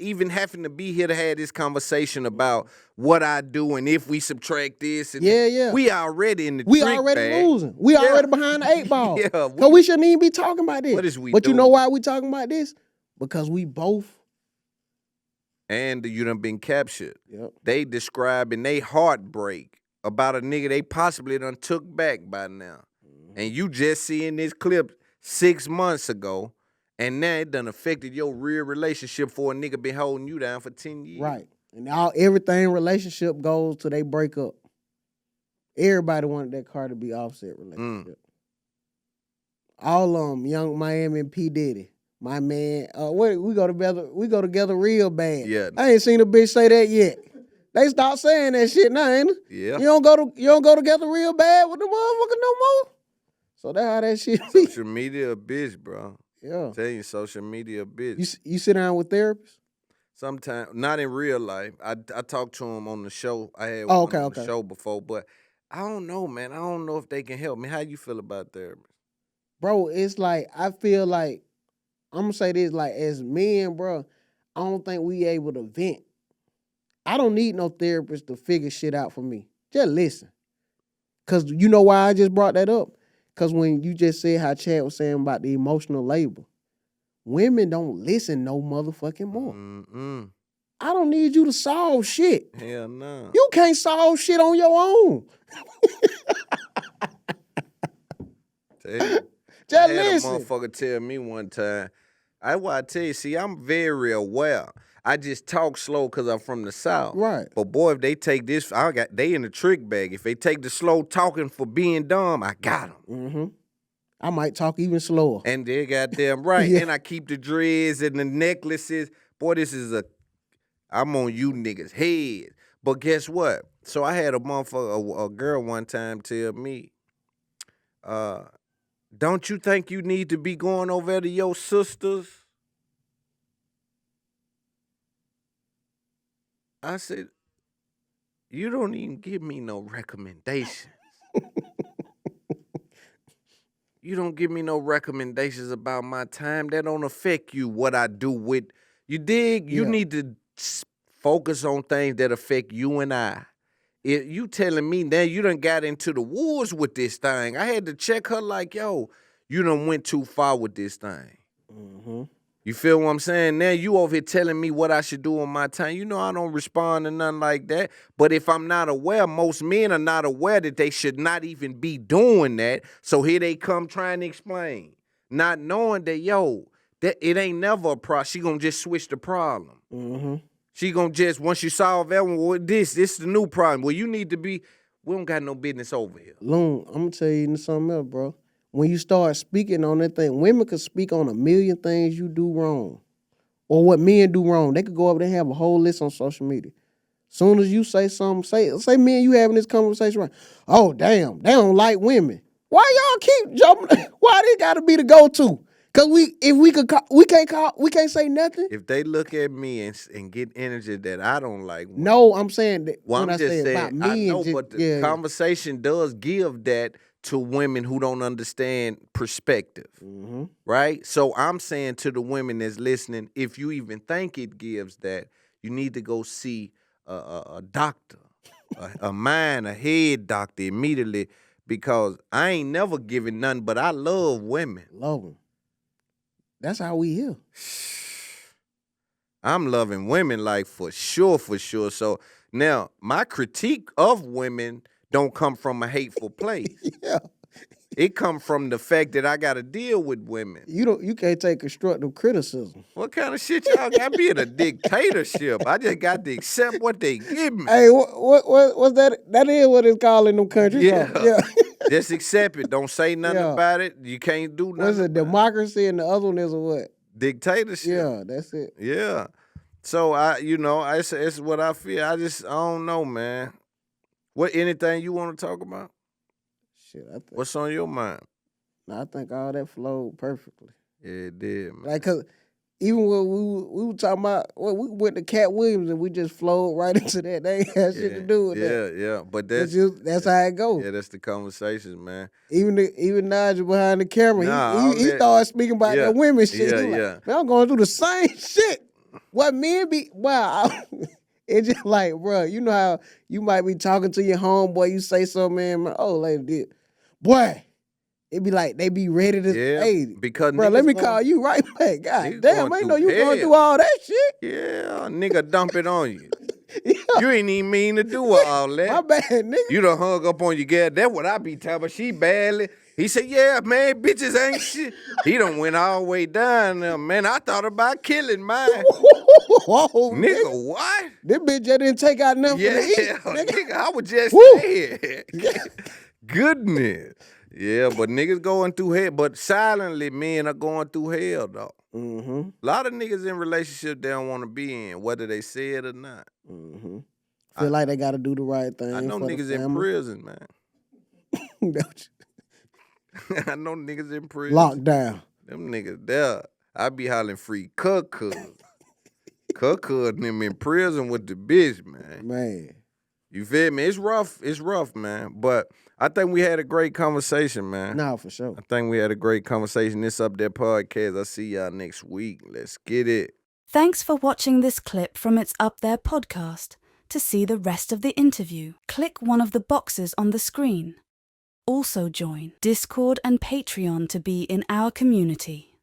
to be here to have this conversation about what I do and if we subtract this. And Yeah. We already in the We trick already bag. We already behind the 8 ball. Yeah, Because we shouldn't even be talking about this. What is we But doing? you know why we talking about this? Because we both. And you done been captured. Yep. They describing they heartbreak about a nigga they possibly done took back by now. And you just seeing this clip 6 months ago, and now it done affected your real relationship for a nigga been holding you down for 10 years. Right. And everything relationship goes till they break up. Everybody wanted that car to be Offset relationship. All of them, Young Miami and P. Diddy. My man, we go together real bad. Yeah. I ain't seen a bitch say that yet. They start saying that shit now, ain't it? Yeah. You don't go together real bad with the motherfucker no more. So that's how that shit be. Social media a bitch, bro. Yeah. I'm telling you, social media a bitch. You sit down with therapists? Sometimes, not in real life. I talked to them on the show. I had Oh, one on the okay. show before, but I don't know, man. I don't know if they can help me. How you feel about therapy? Bro, it's like, I feel like, I'm going to say this, like, as men, bro, I don't think we able to vent. I don't need no therapist to figure shit out for me. Just listen. Because you know why I just brought that up? Because when you just said how Chad was saying about the emotional labor, women don't listen no motherfucking more. Mm-mm. I don't need you to solve shit. Hell no. You can't solve shit on your own. Just I had listen. a motherfucker tell me one time, I tell you, see, I'm very aware. I just talk slow because I'm from the South. Right. But boy, if they take this, they in the trick bag. If they take the slow talking for being dumb, I got them. Mm-hmm. I might talk even slower. And they goddamn right. Yeah. And I keep the dreads and the necklaces. Boy, I'm on you niggas' head. But guess what? So I had a motherfucker, a girl one time tell me, don't you think you need to be going over to your sisters? I said, you don't even give me no recommendations. You don't give me no recommendations about my time. That don't affect you, what I do with. You dig? You need to focus on things that affect you and I. If you telling me now you done got into the woods with this thing, I had to check her like, yo, you done went too far with this thing. Mm-hmm. You feel what I'm saying? Now you over here telling me what I should do on my time. You know I don't respond to nothing like that. But if I'm not aware, most men are not aware that they should not even be doing that. So here they come trying to explain. Not knowing that, yo, that it ain't never a problem. She gonna just switch the problem. Mm-hmm. She gonna just, once you solve that one, well, this is the new problem. Well, you need to be, we don't got no business over here. Loon, I'm going to tell you something else, bro. When you start speaking on that thing, women could speak on a million things you do wrong or what men do wrong. They could go up there and have a whole list on social media. Soon as you say something, say me and you having this conversation, right? Oh, damn, they don't like women. Why y'all keep jumping? Why they got to be the go-to? Because we can't say nothing. If they look at me and get energy that I don't like. No, I'm saying that Well, when I'm I just say saying, about me I know, and but the conversation does give that to women who don't understand perspective, right? So I'm saying to the women that's listening, if you even think it gives that, you need to go see a doctor, a mind, a head doctor immediately, because I ain't never given none, but I love women. Love them. That's how we here. I'm loving women, like, for sure. So now my critique of women don't come from a hateful place. Yeah. It come from the fact that I got to deal with women. You can't take constructive criticism. What kind of shit y'all got me in a dictatorship? I just got to accept what they give me. Hey, what's that? That is what it's called in them countries. Yeah. Yeah. Just accept it. Don't say nothing Yeah. about it. You can't do nothing. What's it? about Democracy and the other one is a what? Dictatorship. Yeah, that's it. Yeah. So it's what I feel. I don't know, man. Anything you want to talk about? Shit, I think. What's on your mind? I think all that flowed perfectly. Yeah, it did, man. Like, cause even when we were talking about, we went to Katt Williams and we just flowed right into that. They ain't had shit to do with that. Yeah. But That's how it goes. Yeah, that's the conversations, man. Even Nigel behind the camera, Nah, he started speaking about Yeah. that women shit. Yeah, He like, yeah. Man, I'm going through the same shit. What men be? Wow. It's just like, bro, you know how you might be talking to your homeboy, you say something, man, oh, lady did. Boy, it be like they be ready to, hey, because bro, let niggas me going- call you right back. God niggas damn, going I ain't know through you going hell. through all that shit. Yeah, nigga dump it on you. Yeah. You ain't even mean to do all that. My bad, nigga. You done hung up on your girl. That's what I be talking about. She badly. He said, yeah, man, bitches ain't shit. He done went all the way down there. Man, I thought about killing mine. Whoa, Nigga, what? This bitch just didn't take out nothing Yeah, for the eat, nigga. nigga, I was just Woo. saying. Goodness. Yeah, but niggas going through hell. But silently, men are going through hell, though. Mm-hmm. A lot of niggas in relationships they don't want to be in, whether they say it or not. Mm-hmm. Feel like they got to do the right thing. I know for the niggas in family. prison, man. I know niggas in prison. Locked down. Them niggas there. I be hollering free cuckoo. Cuckoo and them in prison with the bitch, man. Man. You feel me? It's rough, man. But I think we had a great conversation, man. Nah, for sure. I think we had a great conversation. This Up There podcast. I'll see y'all next week. Let's get it. Thanks for watching this clip from It's Up There podcast. To see the rest of the interview, click one of the boxes on the screen. Also join Discord and Patreon to be in our community.